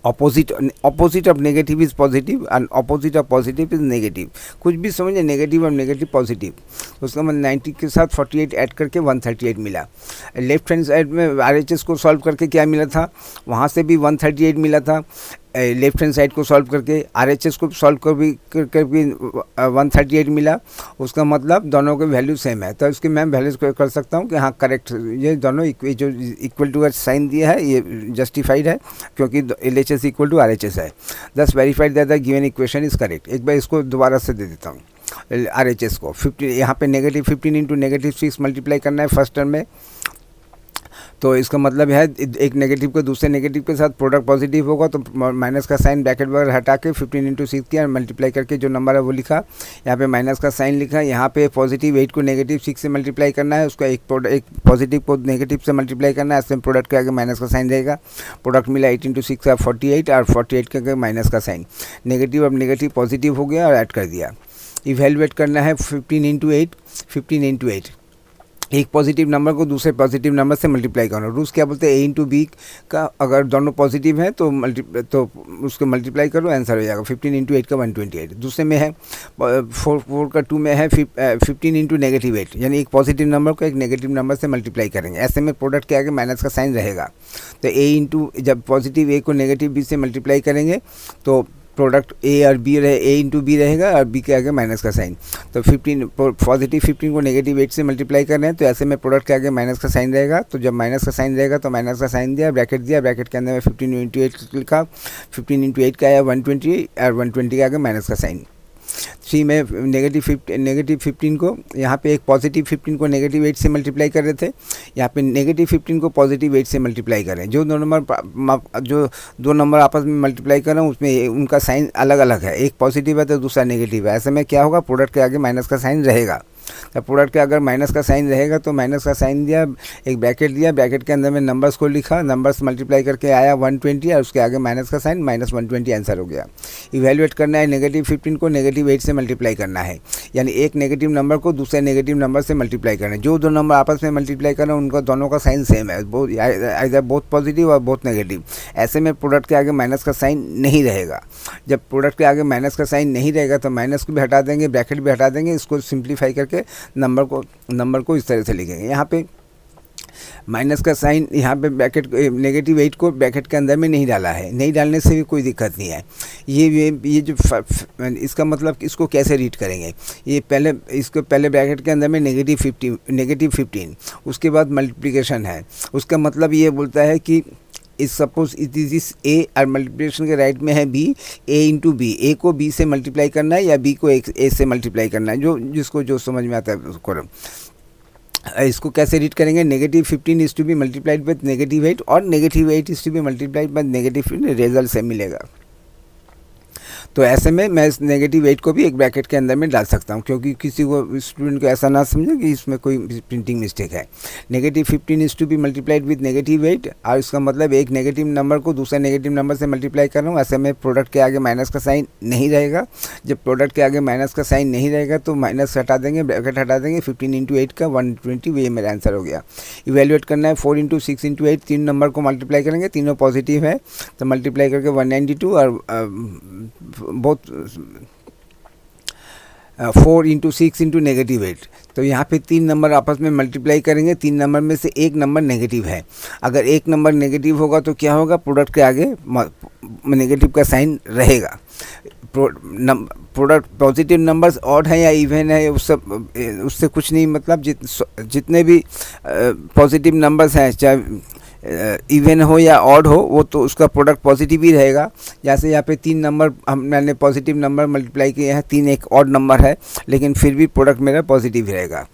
Opposite of negative is positive and opposite of positive is negative. कुछ भी समझे, नेगेटिव और नेगेटिव पॉजिटिव, उसका मतलब 90 के साथ 48 ऐड करके 138 मिला। लेफ्ट हैंड साइड में RHS को सॉल्व करके क्या मिला था, वहाँ से भी 138 मिला था। लेफ्ट हैंड साइड को सॉल्व करके RHS को सॉल्व कर भी 138 मिला। उसका मतलब दोनों के वैल्यू सेम है, तो इसके मैं वैल्यू कर सकता हूँ कि हाँ करेक्ट, ये दोनों जो इक्वल टू का साइन दिया है ये जस्टिफाइड है, क्योंकि LHS इक्वल टू RHS है। दस verified that the given equation is correct. एक बार इसको दोबारा से दे देता हूँ। RHS को 15, यहाँ पे -15 इंटू -6 मल्टीप्लाई करना है फर्स्ट टर्म में, तो इसका मतलब है एक नेगेटिव को दूसरे नेगेटिव के साथ प्रोडक्ट पॉजिटिव होगा, तो माइनस का साइन ब्रैकेट वगैरह हटा के 15 इंटू 6 किया, मल्टीप्लाई करके जो नंबर है वो लिखा, यहाँ पे माइनस का साइन लिखा। यहाँ पे पॉजिटिव 8 को नेगेटिव 6 से मल्टीप्लाई करना है, उसका एक पॉजिटिव को नेगेटिव से मल्टीप्लाई करना है, ऐसे प्रोडक्ट के आगे माइनस का साइन रहेगा। प्रोडक्ट मिला 8 इंटू 6 का 48 और 48 के आगे माइनस का साइन, नेगेटिव अब नेगेटिव पॉजिटिव हो गया और ऐड कर दिया। इवेलुएट करना है 15 इंटू 8, एक पॉजिटिव नंबर को दूसरे पॉजिटिव नंबर से मल्टीप्लाई करना। रूल्स क्या बोलते हैं, A इंटू बी का अगर दोनों पॉजिटिव हैं तो उसको मल्टीप्लाई करो, आंसर हो जाएगा 15 इंटू 8 का 128। दूसरे में है 4 का 2 में है 15 इंटू -8, यानी एक पॉजिटिव नंबर को एक नेगेटिव नंबर से मल्टीप्लाई करेंगे, ऐसे में प्रोडक्ट के आगे माइनस का साइन रहेगा। तो जब पॉजिटिव A को नेगेटिव B से मल्टीप्लाई करेंगे तो प्रोडक्ट A और B रहे, A इंटू बी रहेगा और B के आगे माइनस का साइन। तो 15 पॉजिटिव 15 को -8 से मल्टीप्लाई कर रहे हैं, तो ऐसे में प्रोडक्ट के आगे माइनस का साइन रहेगा। तो जब माइनस का साइन रहेगा तो माइनस का साइन दिया, ब्रैकेट के अंदर में 15 इंटू 8 लिखा, 15 इंटू 8 का आया 120 और 120 के आगे माइनस का साइन। 3 में नेगेटिव 15 को, यहाँ पे एक पॉजिटिव 15 को -8 से मल्टीप्लाई कर रहे थे, यहाँ पे नेगेटिव 15 को पॉजिटिव 8 से मल्टीप्लाई करें। जो दो नंबर आपस में मल्टीप्लाई कर रहे हैं उसमें उनका साइन अलग अलग है, एक पॉजिटिव है तो दूसरा नेगेटिव है, ऐसे में क्या होगा, प्रोडक्ट के आगे माइनस का साइन रहेगा। तो प्रोडक्ट के अगर माइनस का साइन रहेगा तो माइनस का साइन दिया, एक ब्रैकेट दिया, ब्रैकेट के अंदर में नंबर्स को लिखा, नंबर्स मल्टीप्लाई करके आया 120 और उसके आगे माइनस का साइन, -120 आंसर हो गया। इवेलुएट करना है -15 को -8 से मल्टीप्लाई करना है, यानी एक नेगेटिव नंबर को दूसरे नेगेटिव नंबर से मल्टीप्लाई करना है। जो दो नंबर आपस में मल्टीप्लाई कर रहे हैं उनका दोनों का साइन सेम है, इधर बहुत पॉजिटिव और बहुत नेगेटिव, ऐसे में प्रोडक्ट के आगे माइनस का साइन नहीं रहेगा। जब प्रोडक्ट के आगे माइनस का साइन नहीं रहेगा तो माइनस को भी हटा देंगे, ब्रैकेट भी हटा देंगे, इसको सिंप्लीफाई करके नंबर को इस तरह से लिखेंगे। यहाँ पे माइनस का साइन, यहाँ पे ब्रैकेट -8 को ब्रैकेट के अंदर में नहीं डाला है, नहीं डालने से भी कोई दिक्कत नहीं है। ये जो इसका मतलब इसको कैसे रीड करेंगे, इसको पहले ब्रैकेट के अंदर में -15, उसके बाद मल्टीप्लिकेशन है, उसका मतलब ये बोलता है कि सपोज इट इज इस A और मल्टीप्लिकेशन के राइट में है B, A into B, A को B से मल्टीप्लाई करना है या B को A से मल्टीप्लाई करना है, जिसको जो समझ में आता है उसको। इसको कैसे रीड करेंगे, -15 is to be multiplied with -8 और -8 is to be multiplied by -15, result से मिलेगा। तो ऐसे में मैं इस -8 को भी एक ब्रैकेट के अंदर में डाल सकता हूँ, क्योंकि किसी को स्टूडेंट को ऐसा ना समझे कि इसमें कोई प्रिंटिंग मिस्टेक है। -15 is to be multiplied with -8 और इसका मतलब एक नेगेटिव नंबर को दूसरे नेगेटिव नंबर से मल्टीप्लाई कर रहा हूँ, ऐसे में प्रोडक्ट के आगे माइनस का साइन नहीं रहेगा। जब प्रोडक्ट के आगे माइनस का साइन नहीं रहेगा तो माइनस हटा देंगे, ब्रैकेट हटा देंगे, 15 इंटू 8 का 120, ये मेरा आंसर हो गया। इवेल्युएट करना है 4 इंटू 6 इंटू 8, तीन नंबर को मल्टीप्लाई करेंगे, तीनों पॉजिटिव है तो मल्टीप्लाई करके 192 और बहुत 4 इंटू 6 इंटू -8, तो यहाँ पे तीन नंबर आपस में मल्टीप्लाई करेंगे, तीन नंबर में से एक नंबर नेगेटिव है। अगर एक नंबर नेगेटिव होगा तो क्या होगा, प्रोडक्ट के आगे नेगेटिव का साइन रहेगा। प्रोडक्ट पॉजिटिव नंबर्स ऑड है या इवन है उससे कुछ नहीं, मतलब जितने भी पॉजिटिव नंबर्स हैं, चाहे इवन हो या ऑड हो, वो तो उसका प्रोडक्ट पॉजिटिव ही रहेगा। जैसे यहाँ पे तीन नंबर मैंने पॉजिटिव नंबर मल्टीप्लाई किए हैं, तीन एक ऑड नंबर है, लेकिन फिर भी प्रोडक्ट मेरा पॉजिटिव ही रहेगा।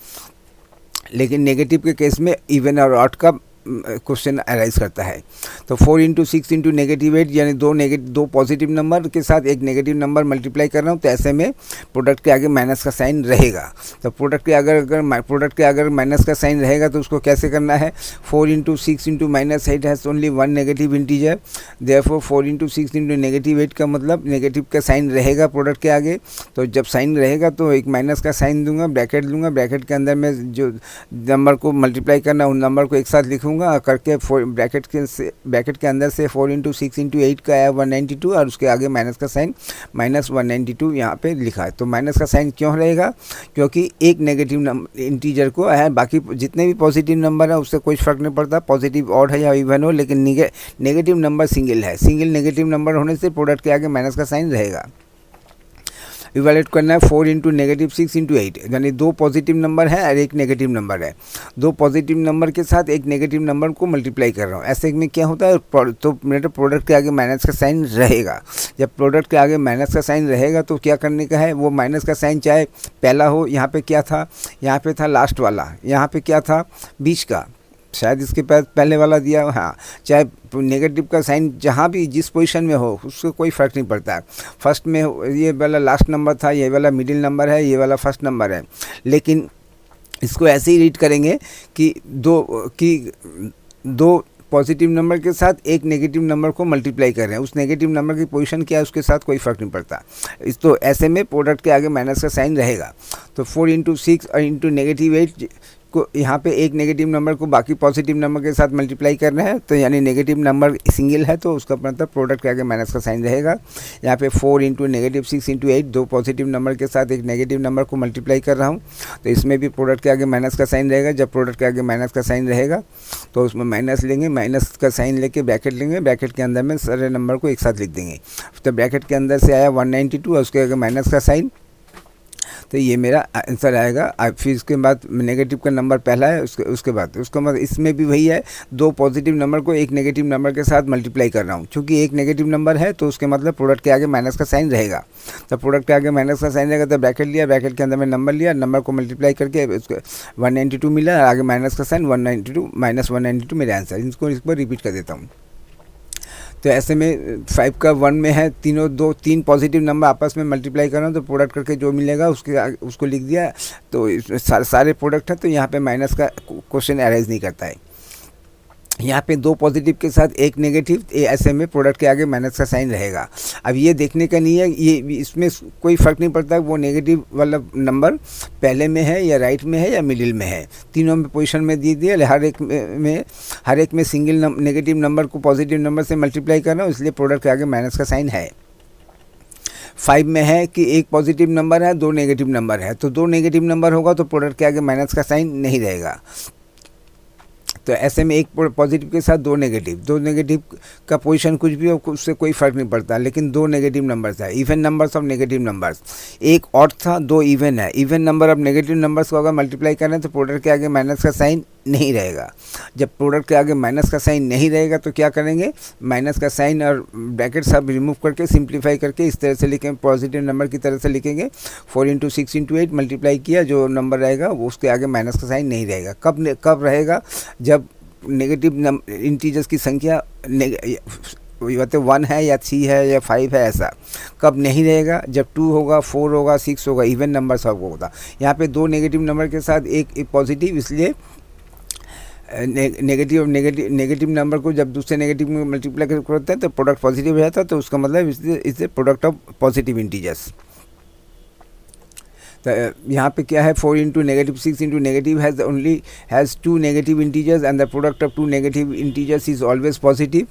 लेकिन नेगेटिव के केस में इवन और ऑड का क्वेश्चन अराइज करता है। तो 4 इंटू 6 इंटू -8, यानी दो पॉजिटिव नंबर के साथ एक नेगेटिव नंबर मल्टीप्लाई कर रहा हूँ, तो ऐसे में प्रोडक्ट के आगे माइनस का साइन रहेगा। तो प्रोडक्ट के अगर माइनस का साइन रहेगा तो उसको कैसे करना है, 4 into 6 into -8 has only one negative integer, therefore 4 into 6 into -8 का मतलब नेगेटिव का साइन रहेगा प्रोडक्ट के आगे। तो जब साइन रहेगा तो एक माइनस का साइन दूंगा, ब्रैकेट लूँगा, ब्रैकेट के अंदर में जो नंबर को मल्टीप्लाई करना उन नंबर को एक साथ लिखूँगा, करूँगा, करके ब्रैकेट के अंदर से 4 इंटू 6 इंटू 8 का आया 192 और उसके आगे माइनस का साइन -192 यहाँ पे लिखा है। तो माइनस का साइन क्यों रहेगा? क्योंकि एक नेगेटिव नंबर इंटीजर को है, बाकी जितने भी पॉजिटिव नंबर है उससे कोई फ़र्क नहीं पड़ता, पॉजिटिव ऑड है या इवन हो, लेकिन नेगेटिव नंबर सिंगल है। सिंगल नेगेटिव नंबर होने से प्रोडक्ट के आगे माइनस का साइन रहेगा। इवैल्यूएट करना है 4 इंटू -6 इंटू 8, यानी 2 पॉजिटिव नंबर है और एक नेगेटिव नंबर है। 2 पॉजिटिव नंबर के साथ एक नेगेटिव नंबर को मल्टीप्लाई कर रहा हूँ। ऐसे में क्या होता है, तो मेरे प्रोडक्ट के आगे माइनस का साइन रहेगा। जब प्रोडक्ट के आगे माइनस का साइन रहेगा तो क्या करने का है, वो माइनस का साइन चाहे पहला हो, यहाँ पे क्या था, यहाँ पे था लास्ट वाला, यहाँ पे क्या था बीच का, शायद इसके पहले वाला दिया, हाँ, चाहे नेगेटिव का साइन जहाँ भी जिस पोजीशन में हो उसको कोई फ़र्क नहीं पड़ता है। फर्स्ट में ये वाला लास्ट नंबर था, ये वाला मिडिल नंबर है, ये वाला फर्स्ट नंबर है, लेकिन इसको ऐसे ही रीड करेंगे कि दो पॉजिटिव नंबर के साथ एक नेगेटिव नंबर को मल्टीप्लाई कर रहे हैं। उस नेगेटिव नंबर की पोजीशन क्या है उसके साथ कोई फ़र्क नहीं पड़ता। तो ऐसे में प्रोडक्ट के आगे माइनस का साइन रहेगा। तो 4 इंटू 6 और इंटू -8 को यहाँ पे एक नेगेटिव नंबर को बाकी पॉजिटिव नंबर के साथ मल्टीप्लाई कर रहे हैं, तो यानी नेगेटिव नंबर सिंगल है तो उसका मतलब प्रोडक्ट के आगे माइनस का साइन रहेगा। यहाँ पे 4 इंटू -6 इंटू 8, 2 पॉजिटिव नंबर के साथ एक नेगेटिव नंबर को मल्टीप्लाई कर रहा हूँ, तो इसमें भी प्रोडक्ट के आगे माइनस का साइन रहेगा। जब प्रोडक्ट के आगे माइनस का साइन रहेगा तो उसमें माइनस लेंगे, माइनस का साइन लेके ब्रैकेट लेंगे, ब्रैकेट के अंदर में सारे नंबर को एक साथ लिख देंगे। तो ब्रैकेट के अंदर से आया 192 और उसके आगे माइनस का साइन, तो ये मेरा आंसर आएगा। फिर इसके बाद नेगेटिव का नंबर पहला है, उसके बाद उसका मतलब इसमें भी वही है, 2 पॉजिटिव नंबर को एक नेगेटिव नंबर के साथ मल्टीप्लाई कर रहा हूँ। क्योंकि एक नेगेटिव नंबर है तो उसके मतलब प्रोडक्ट के आगे माइनस का साइन रहेगा। तो प्रोडक्ट के आगे माइनस का साइन रहेगा तो ब्रैकेट लिया, ब्रैकेट के अंदर में नंबर लिया, नंबर को मल्टीप्लाई करके उसको 192 मिला, आगे माइनस का साइन 192 -192 मेरा आंसर। इसको रिपीट कर देता हूँ। तो ऐसे में 5 का 1 में है, तीन पॉजिटिव नंबर आपस में मल्टीप्लाई कर रहा हूँ तो प्रोडक्ट करके जो मिलेगा उसको लिख दिया। तो सारे प्रोडक्ट है, तो यहाँ पे माइनस का क्वेश्चन अराइज नहीं करता है। यहाँ पे 2 पॉजिटिव के साथ एक नेगेटिव, ऐसे में प्रोडक्ट के आगे माइनस का साइन रहेगा। अब ये देखने का नहीं है, ये इसमें कोई फ़र्क नहीं पड़ता वो नेगेटिव वाला नंबर पहले में है या राइट में है या मिडिल में है, तीनों में पोजीशन में दे दिया। हर एक में सिंगल नेगेटिव नंबर को पॉजिटिव नंबर से मल्टीप्लाई करना, इसलिए प्रोडक्ट के आगे माइनस का साइन है। 5 में है कि एक पॉजिटिव नंबर है, 2 नेगेटिव नंबर है, तो 2 नेगेटिव नंबर होगा तो प्रोडक्ट के आगे माइनस का साइन नहीं रहेगा। तो ऐसे में एक पॉजिटिव के साथ 2 नेगेटिव का पोजीशन कुछ भी हो उससे कोई फ़र्क नहीं पड़ता, लेकिन 2 नेगेटिव नंबर्स है, even numbers of negative numbers. एक ऑड था, 2 इवन है, even number of negative numbers को अगर मल्टीप्लाई करें तो प्रोडक्ट के आगे माइनस का साइन नहीं रहेगा। जब प्रोडक्ट के आगे माइनस का साइन नहीं रहेगा तो क्या करेंगे, माइनस का साइन और ब्रैकेट सब रिमूव करके सिंप्लीफाई करके इस तरह से लिखेंगे, पॉजिटिव नंबर की तरह से लिखेंगे। 4 इंटू 6 इंटू 8 मल्टीप्लाई किया, जो नंबर रहेगा वो उसके आगे माइनस का साइन नहीं रहेगा। कब रहेगा, जब नेगेटिव इंटीजर्स की संख्या 1 है या 3 है या 5 है, ऐसा कब नहीं रहेगा, जब 2 होगा, 4 होगा, 6 होगा, इवन नंबर सब होगा। यहाँ पे 2 नेगेटिव नंबर के साथ एक पॉजिटिव, इसलिए नेगेटिव नंबर को जब दूसरे नेगेटिव में मल्टीप्लाई करते हैं तो प्रोडक्ट पॉजिटिव हो जाता है, तो उसका मतलब इससे प्रोडक्ट ऑफ पॉजिटिव इंटीजर्स। तो यहाँ पे क्या है, 4 into -6 into negative has 2 negative integers and the product of 2 negative integers is always positive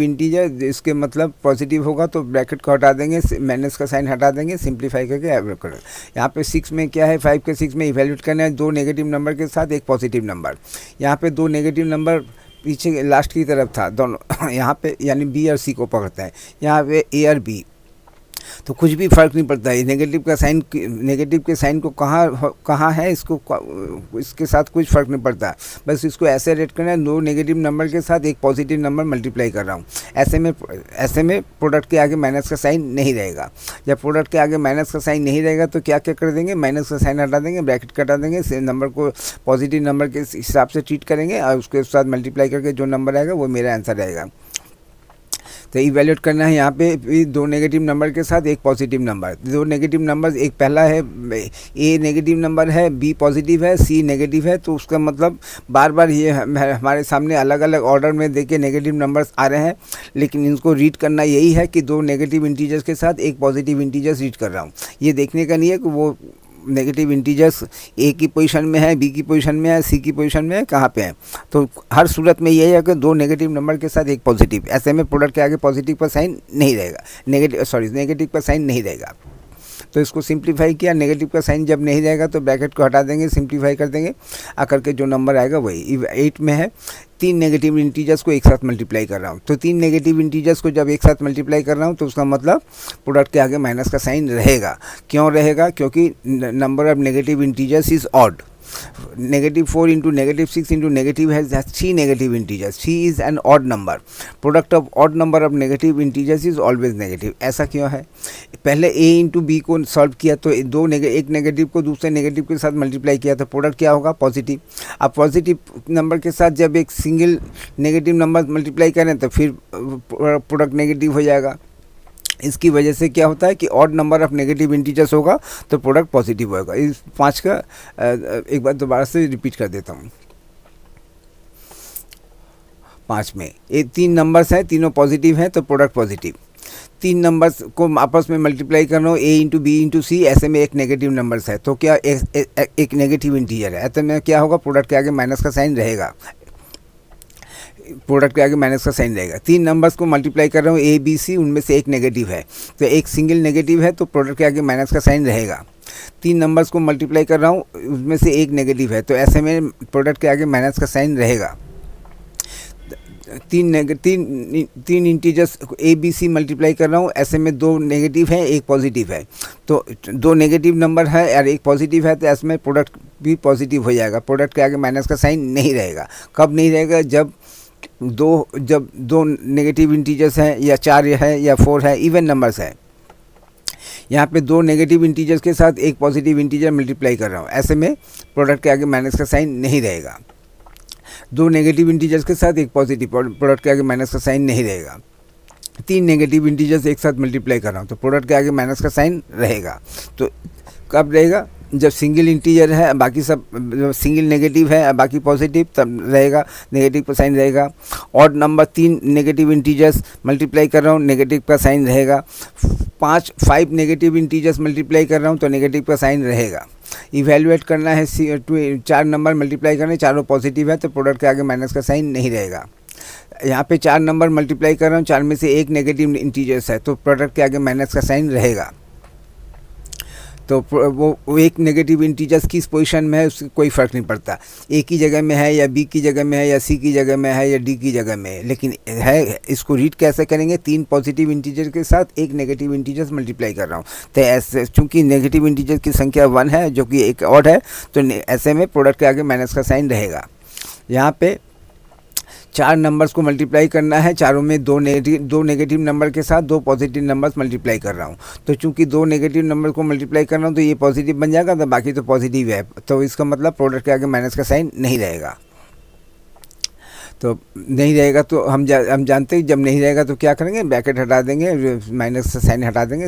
integer. इसके मतलब पॉजिटिव होगा तो ब्रैकेट को हटा देंगे, माइनस का साइन हटा देंगे, सिंप्लीफाई करके एवरेज कर। यहाँ पे 6 में क्या है, 5 के 6 में इवैल्यूएट करना है 2 नेगेटिव नंबर के साथ एक पॉजिटिव नंबर। यहाँ पे 2 नेगेटिव नंबर पीछे लास्ट की तरफ था दोनों, यहाँ पे यानी बी और सी को पकड़ता है, यहाँ पे ए और बी, तो कुछ भी फ़र्क नहीं पड़ता है। नेगेटिव के साइन को कहाँ है, इसके साथ कुछ फ़र्क नहीं पड़ता, बस इसको ऐसे रेट करना है, 2 नेगेटिव नंबर के साथ एक पॉजिटिव नंबर मल्टीप्लाई कर रहा हूँ। ऐसे में प्रोडक्ट के आगे माइनस का साइन नहीं रहेगा। जब प्रोडक्ट के आगे माइनस का साइन नहीं रहेगा तो क्या कर देंगे, माइनस का साइन हटा देंगे, ब्रैकेट कटा देंगे, नंबर को पॉजिटिव नंबर के हिसाब से ट्रीट करेंगे और उसके साथ मल्टीप्लाई करके जो नंबर आएगा वो मेरा आंसर रहेगा। तो इवैल्यूएट करना है यहाँ पे भी 2 नेगेटिव नंबर के साथ एक पॉजिटिव नंबर। 2 नेगेटिव नंबर, एक पहला है ए नेगेटिव नंबर है, बी पॉजिटिव है, सी नेगेटिव है, तो उसका मतलब बार बार ये हमारे सामने अलग अलग ऑर्डर में देके नेगेटिव नंबर्स आ रहे हैं, लेकिन इनको रीड करना यही है कि 2 नेगेटिव इंटीजर्स के साथ एक पॉजिटिव इंटीजर्स रीड कर रहा हूँ। ये देखने का नहीं है कि वो नेगेटिव इंटीजर्स ए की पोजीशन में है, बी की पोजीशन में है, सी की पोजीशन में है, कहाँ पे है। तो हर सूरत में यही है कि दो नेगेटिव नंबर के साथ एक पॉजिटिव, ऐसे में प्रोडक्ट के आगे पॉजिटिव का साइन नहीं रहेगा, नेगेटिव का साइन नहीं रहेगा। तो इसको सिंप्लीफाई किया, नेगेटिव का साइन जब नहीं रहेगा तो ब्रैकेट को हटा देंगे, सिंप्लीफाई कर देंगे, आकर के जो नंबर आएगा वही 8 में है। 3 नेगेटिव इंटीजर्स को एक साथ मल्टीप्लाई कर रहा हूँ, तो 3 नेगेटिव इंटीजर्स को जब एक साथ मल्टीप्लाई कर रहा हूँ तो उसका मतलब प्रोडक्ट के आगे माइनस का साइन रहेगा। क्यों रहेगा? क्योंकि number of negative integers is odd. -4 into -6 into negative has 3 negative integers. 3 is an odd number. Product of odd number of negative integers is always negative. ऐसा क्यों है? पहले a इंटू बी को सॉल्व किया तो एक नेगेटिव को दूसरे नेगेटिव के साथ मल्टीप्लाई किया तो प्रोडक्ट क्या होगा? पॉजिटिव। अब पॉजिटिव नंबर के साथ जब एक सिंगल नेगेटिव नंबर मल्टीप्लाई करें तो फिर प्रोडक्ट नेगेटिव हो जाएगा। इसकी वजह से क्या होता है कि odd number of negative integers होगा तो प्रोडक्ट पॉजिटिव होगा। इस 5 का एक बार दोबारा से रिपीट कर देता हूँ। 5 में ये 3 नंबर्स हैं, तीनों पॉजिटिव हैं तो प्रोडक्ट पॉजिटिव। 3 नंबर्स को आपस में मल्टीप्लाई करना हो, ए इंटू बी इंटू सी, ऐसे में एक नेगेटिव नंबर्स है तो क्या एक नेगेटिव इंटीजर है, ऐसे में क्या होगा? प्रोडक्ट के आगे माइनस का साइन रहेगा, प्रोडक्ट के आगे माइनस का साइन रहेगा। 3 नंबर्स को मल्टीप्लाई कर रहा हूँ, ए बी सी, उनमें से एक नेगेटिव है तो एक सिंगल नेगेटिव है तो प्रोडक्ट के आगे माइनस का साइन रहेगा। 3 नंबर्स को मल्टीप्लाई कर रहा हूँ, उसमें से एक नेगेटिव है तो ऐसे में प्रोडक्ट के आगे माइनस का साइन रहेगा। 3 integers A B C multiply कर रहा हूँ, ऐसे में 2 नेगेटिव है, एक पॉजिटिव है, तो 2 नेगेटिव नंबर है और एक पॉजिटिव है तो ऐसे में प्रोडक्ट भी पॉजिटिव हो जाएगा। प्रोडक्ट के आगे माइनस का साइन नहीं रहेगा। कब नहीं रहेगा? जब दो नेगेटिव इंटीजर्स हैं या 4 है या 4 है, इवन नंबर्स है। यहाँ पे 2 नेगेटिव इंटीजर्स के साथ एक पॉजिटिव इंटीजर मल्टीप्लाई कर रहा हूँ, ऐसे में प्रोडक्ट के आगे माइनस का साइन नहीं रहेगा। 2 नेगेटिव इंटीजर्स के साथ एक पॉजिटिव, प्रोडक्ट के आगे माइनस का साइन नहीं रहेगा। 3 नेगेटिव इंटीजर्स एक साथ मल्टीप्लाई कर रहा हूँ तो प्रोडक्ट के आगे माइनस का साइन रहेगा। तो कब रहेगा? जब सिंगल इंटीजर है, बाकी सब सिंगल नेगेटिव है, बाकी पॉजिटिव, तब रहेगा, नेगेटिव का साइन रहेगा। Odd number 3 negative integers multiply कर रहा हूँ, नेगेटिव का साइन रहेगा। 5 नेगेटिव इंटीजर्स मल्टीप्लाई कर रहा हूँ तो नेगेटिव का साइन रहेगा। इवेल्युएट करना है, 4 नंबर मल्टीप्लाई करने, चारों पॉजिटिव है तो प्रोडक्ट के आगे माइनस का साइन नहीं रहेगा। यहाँ पे 4 नंबर मल्टीप्लाई कर रहा हूँ, 4 में से एक नेगेटिव इंटीजर्स है तो प्रोडक्ट के आगे माइनस का साइन रहेगा। तो वो एक नेगेटिव इंटीजर्स किस पोजीशन में है उससे कोई फ़र्क नहीं पड़ता, ए की जगह में है या बी की जगह में है या सी की जगह में है या डी की जगह में है, लेकिन है। इसको रीड कैसे करेंगे? 3 पॉजिटिव इंटीजर के साथ एक नेगेटिव इंटीजर्स मल्टीप्लाई कर रहा हूँ तो ऐसे, चूँकि नेगेटिव इंटीजर की संख्या 1 है जो कि एक ऑड है तो ऐसे में प्रोडक्ट के आगे माइनस का साइन रहेगा। यहाँ पे 4 नंबर्स को मल्टीप्लाई करना है, चारों में 2 नेगेटिव नंबर के साथ 2 पॉजिटिव नंबर्स मल्टीप्लाई कर रहा हूँ तो चूंकि 2 नेगेटिव नंबर को मल्टीप्लाई कर रहा हूँ तो ये पॉजिटिव बन जाएगा, तो बाकी तो पॉजिटिव है, तो इसका मतलब प्रोडक्ट के आगे माइनस का साइन नहीं रहेगा। तो नहीं रहेगा तो हम जानते हैं जब नहीं रहेगा तो क्या करेंगे? ब्रैकेट हटा देंगे, माइनस का साइन हटा देंगे,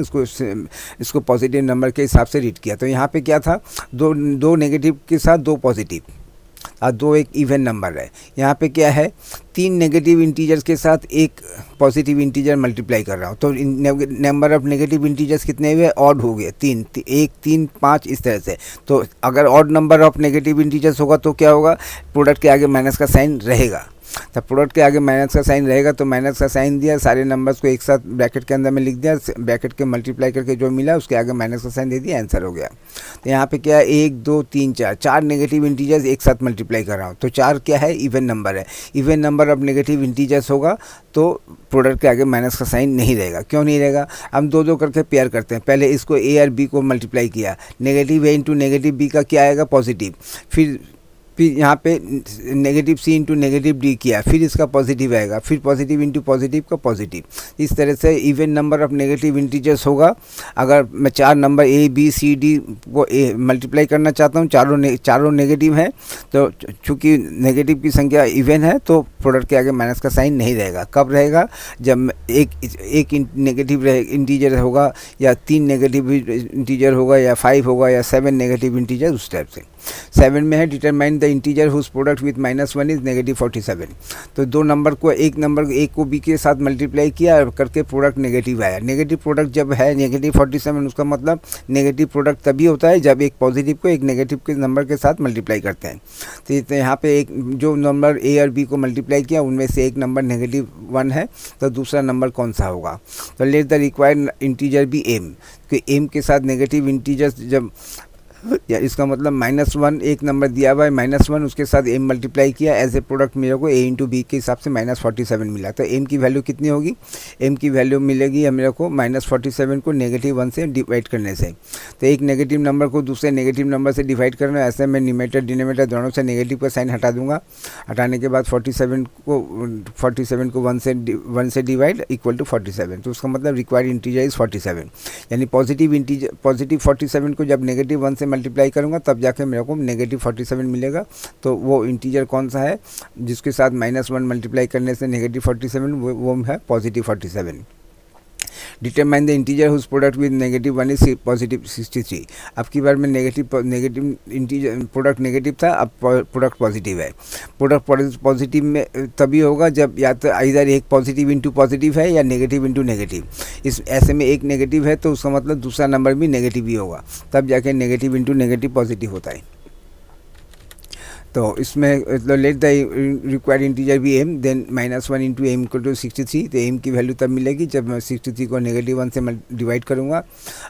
इसको पॉजिटिव नंबर के हिसाब से रीड किया। तो यहाँ पे क्या था? 2 नेगेटिव के साथ 2 पॉजिटिव और 2 एक इवन नंबर है। यहाँ पे क्या है? 3 नेगेटिव इंटीजर्स के साथ एक पॉजिटिव इंटीजर मल्टीप्लाई कर रहा हूँ तो नंबर ऑफ नेगेटिव इंटीजर्स कितने हुए? ऑड हो गए, 3, 1, 3, 5 इस तरह से। तो अगर odd number of negative integers होगा तो क्या होगा? प्रोडक्ट के आगे माइनस का साइन रहेगा। तब प्रोडक्ट के आगे माइनस का साइन रहेगा तो माइनस का साइन दिया, सारे नंबर्स को एक साथ ब्रैकेट के अंदर में लिख दिया, ब्रैकेट के मल्टीप्लाई करके जो मिला उसके आगे माइनस का साइन दे दिया, आंसर हो गया। तो यहाँ पे क्या है? 1, 2, 3, 4 नेगेटिव इंटीजर्स एक साथ मल्टीप्लाई कर रहा हूँ तो 4 क्या है? इवन नंबर है। Even number of negative integers होगा तो प्रोडक्ट के आगे माइनस का साइन नहीं रहेगा। क्यों नहीं रहेगा? हम 2 करके पेयर करते हैं। पहले इसको ए और बी को मल्टीप्लाई किया, negative A into negative B का क्या आएगा? पॉजिटिव। फिर यहाँ पे negative C into negative D किया, फिर इसका पॉजिटिव आएगा, फिर पॉजिटिव इंटू पॉजिटिव का पॉजिटिव। इस तरह से even number of negative integers होगा। अगर मैं 4 number A B C D को मल्टीप्लाई करना चाहता हूँ, चारों नेगेटिव हैं तो चूँकि नेगेटिव की संख्या इवन है तो प्रोडक्ट के आगे माइनस का साइन नहीं रहेगा। कब रहेगा? जब एक नेगेटिव इंटीजर होगा, या 3 नेगेटिव इंटीजर होगा, या 5 होगा, या 7 नेगेटिव इंटीजर, उस टाइप से। 7 में है determine the integer whose product with -1 is -47। तो दो नंबर को एक को बी के साथ मल्टीप्लाई किया करके प्रोडक्ट नेगेटिव आया। नेगेटिव प्रोडक्ट जब है -47, उसका मतलब नेगेटिव प्रोडक्ट तभी होता है जब एक पॉजिटिव को एक नेगेटिव के नंबर के साथ मल्टीप्लाई करते हैं। तो यहाँ पे एक जो नंबर ए और बी को मल्टीप्लाई किया उनमें से एक नंबर -1 है, तो दूसरा नंबर कौन सा होगा? तो let the required integer be M, कि एम के साथ नेगेटिव इंटीजर्स जब, या इसका मतलब -1 एक नंबर दिया हुआ है, -1 उसके साथ एम मल्टीप्लाई किया, एज ए प्रोडक्ट मेरे को ए इंटू बी के हिसाब से -47 मिला। तो एम की वैल्यू कितनी होगी? एम की वैल्यू मिलेगी मेरे को -47 को -1 से डिवाइड करने से। तो एक नेगेटिव नंबर को दूसरे नेगेटिव नंबर से डिवाइड करना है, ऐसे मैं न्यूमरेटर डिनोमिनेटर दोनों से नेगेटिव का साइन हटा दूंगा। हटाने के बाद 47 को 1 से डिवाइड इक्वल टू 47। तो उसका मतलब रिक्वायर्ड इंटीजर इज़ 47, यानी पॉजिटिव 47 को जब -1 से मल्टीप्लाई करूंगा तब जाके मेरे को -47 मिलेगा। तो वो इंटीजर कौन सा है जिसके साथ -1 मल्टीप्लाई करने से -47, वो है +47। Determine the integer whose product with -1 is +63। अब की बार में नेगेटिव इंटीजर प्रोडक्ट नेगेटिव था, अब प्रोडक्ट पॉजिटिव है। प्रोडक्ट पॉजिटिव में तभी होगा जब या तो इधर एक पॉजिटिव इंटू पॉजिटिव है या नेगेटिव इंटू नेगेटिव। इस ऐसे में एक नेगेटिव है तो उसका मतलब दूसरा नंबर भी नेगेटिव ही होगा, तब जाके नेगेटिव इंटू नेगेटिव पॉजिटिव होता है। तो इसमें let the required integer be M, then -1 into M equal to 63। तो एम की वैल्यू तब मिलेगी जब मैं 63 को -1 से डिवाइड करूँगा।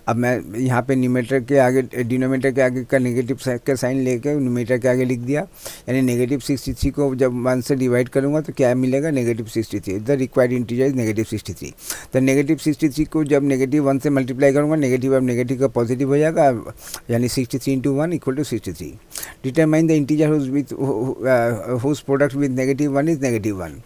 अब मैं यहाँ पे न्यूमरेटर के आगे डिनोमिनेटर के आगे का नेगेटिव का साइन लेके न्यूमरेटर के आगे लिख दिया, यानी -63 को जब 1 से डिवाइड करूँगा तो क्या मिलेगा? -63। The required integer is -63। तो -63 को जब -1 से मल्टीप्लाई करूँगा, नेगेटिव अब नेगेटिव का पॉजिटिव हो जाएगा, यानी 63 into 1 equal to 63। Determine the integer whose product with -1 is -1।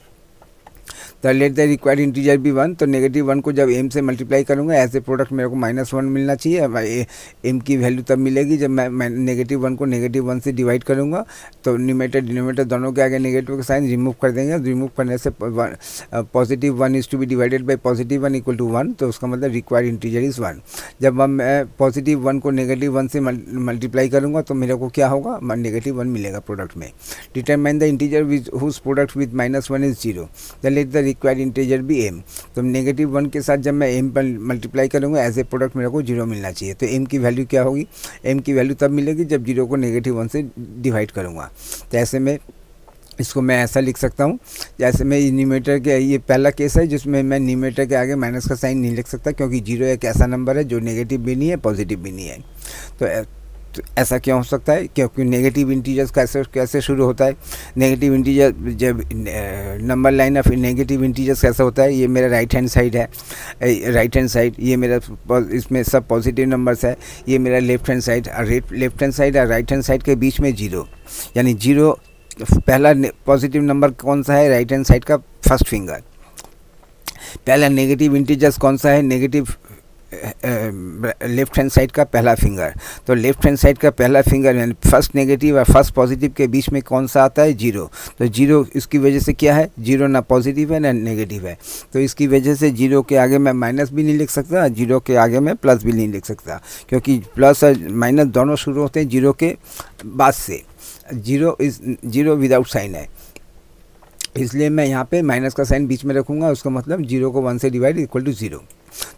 तो लेट द रिक्वायर्ड इंटीजर भी 1। तो -1 को जब एम से मल्टीप्लाई करूँगा एज ए प्रोडक्ट मेरे को -1 मिलना चाहिए। एम की वैल्यू तब मिलेगी जब मैं -1 को -1 से डिवाइड करूँगा। तो न्यूमरेटर डिनोमिनेटर दोनों के आगे नेगेटिव का साइन रिमूव कर देंगे। रिमूव करने से +1 is to be divided by +1 equal to 1। तो उसका मतलब रिक्वायर्ड इंटीजर इज़ 1। जब मैं +1 को -1 से मल्टीप्लाई करूँगा तो मेरे को क्या होगा? -1 मिलेगा प्रोडक्ट में। Determine the integer whose product with -1 is 0। Let the required integer be M. तो -1 के साथ जब मैं एम पर मल्टीप्लाई करूँगा एज ए प्रोडक्ट मेरे को 0 मिलना चाहिए। तो एम की वैल्यू क्या होगी? एम की वैल्यू तब मिलेगी जब 0 को -1 से डिवाइड करूँगा। तो ऐसे में इसको मैं ऐसा लिख सकता हूँ, जैसे मैं न्यूमरेटर के, ये पहला केस है जिसमें मैं न्यूमरेटर के आगे माइनस का साइन नहीं लिख सकता, क्योंकि 0 एक ऐसा नंबर है जो नेगेटिव भी नहीं है पॉजिटिव भी नहीं है। तो ऐसा क्यों हो सकता है? क्योंकि नेगेटिव इंटीजर्स कैसे शुरू होता है? नेगेटिव इंटीजर जब number line of negative integers कैसा होता है? ये मेरा राइट हैंड साइड है, राइट हैंड साइड, ये मेरा इसमें सब पॉजिटिव नंबर्स है, ये मेरा left hand side, left hand side और राइट हैंड साइड के बीच में 0, यानी 0 पहला पॉजिटिव नंबर कौन सा है? राइट हैंड साइड का फर्स्ट फिंगर। पहला नेगेटिव इंटीजर्स कौन सा है? नेगेटिव लेफ्ट हैंड साइड का पहला फिंगर। तो लेफ्ट हैंड साइड का पहला फिंगर यानी फर्स्ट नेगेटिव और फर्स्ट पॉजिटिव के बीच में कौन सा आता है? 0। तो 0 इसकी वजह से क्या है? 0 ना पॉजिटिव है ना नेगेटिव है, तो इसकी वजह से 0 के आगे मैं माइनस भी नहीं लिख सकता, 0 के आगे मैं प्लस भी नहीं लिख सकता, क्योंकि प्लस और माइनस दोनों शुरू होते हैं 0 के बाद से। 0 विदाउट साइन है, इसलिए मैं यहाँ पे माइनस का साइन बीच में रखूँगा। उसका मतलब 0 को 1 से डिवाइड इक्वल टू 0।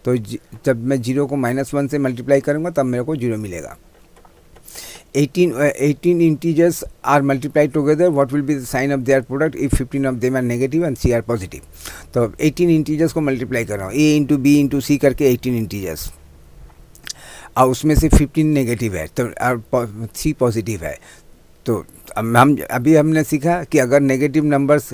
तो जब मैं 0 को -1 से मल्टीप्लाई करूँगा तब मेरे को 0 मिलेगा। 18 integers are multiplied together, what will be the sign of their product if 15 of them are negative and सी आर पॉजिटिव। तो 18 इंटीजर्स को मल्टीप्लाई कर रहा हूँ, A into B into C करके 18 इंटीजर्स, और उसमें से 15 नेगेटिव है तो सी पॉजिटिव है। तो अभी हमने सीखा कि अगर नेगेटिव नंबर्स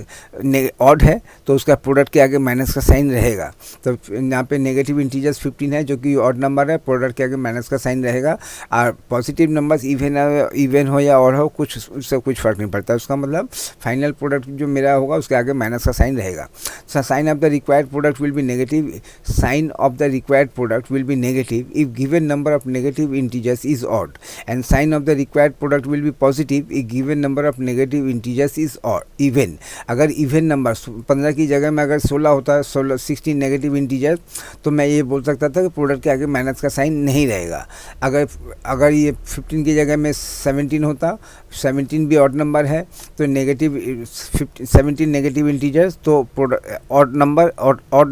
ऑड है तो उसका प्रोडक्ट के आगे माइनस का साइन रहेगा। तो यहाँ पे नेगेटिव इंटीजर्स 15 है जो कि ऑड नंबर है, प्रोडक्ट के आगे माइनस का साइन रहेगा। और पॉजिटिव नंबर्स इवन हो या ऑड हो, उससे कुछ फ़र्क नहीं पड़ता। उसका मतलब फाइनल प्रोडक्ट जो मेरा होगा उसके आगे माइनस का साइन रहेगा। Sign of the required product will be negative, sign of the required product will be negative if given number of negative integers is odd, and sign of the required product will be positive if given number of negative integers is और इवन, अगर इवन नंबर 15 की जगह में अगर 16 होता है, 16 नेगेटिव इंटीजर, तो मैं ये बोल सकता था कि प्रोडक्ट के आगे माइनस का साइन नहीं रहेगा। अगर ये 15 की जगह में 17 होता, 17 भी ऑड नंबर है, तो नेगेटिव 17 नेगेटिव इंटीजर्स, तो odd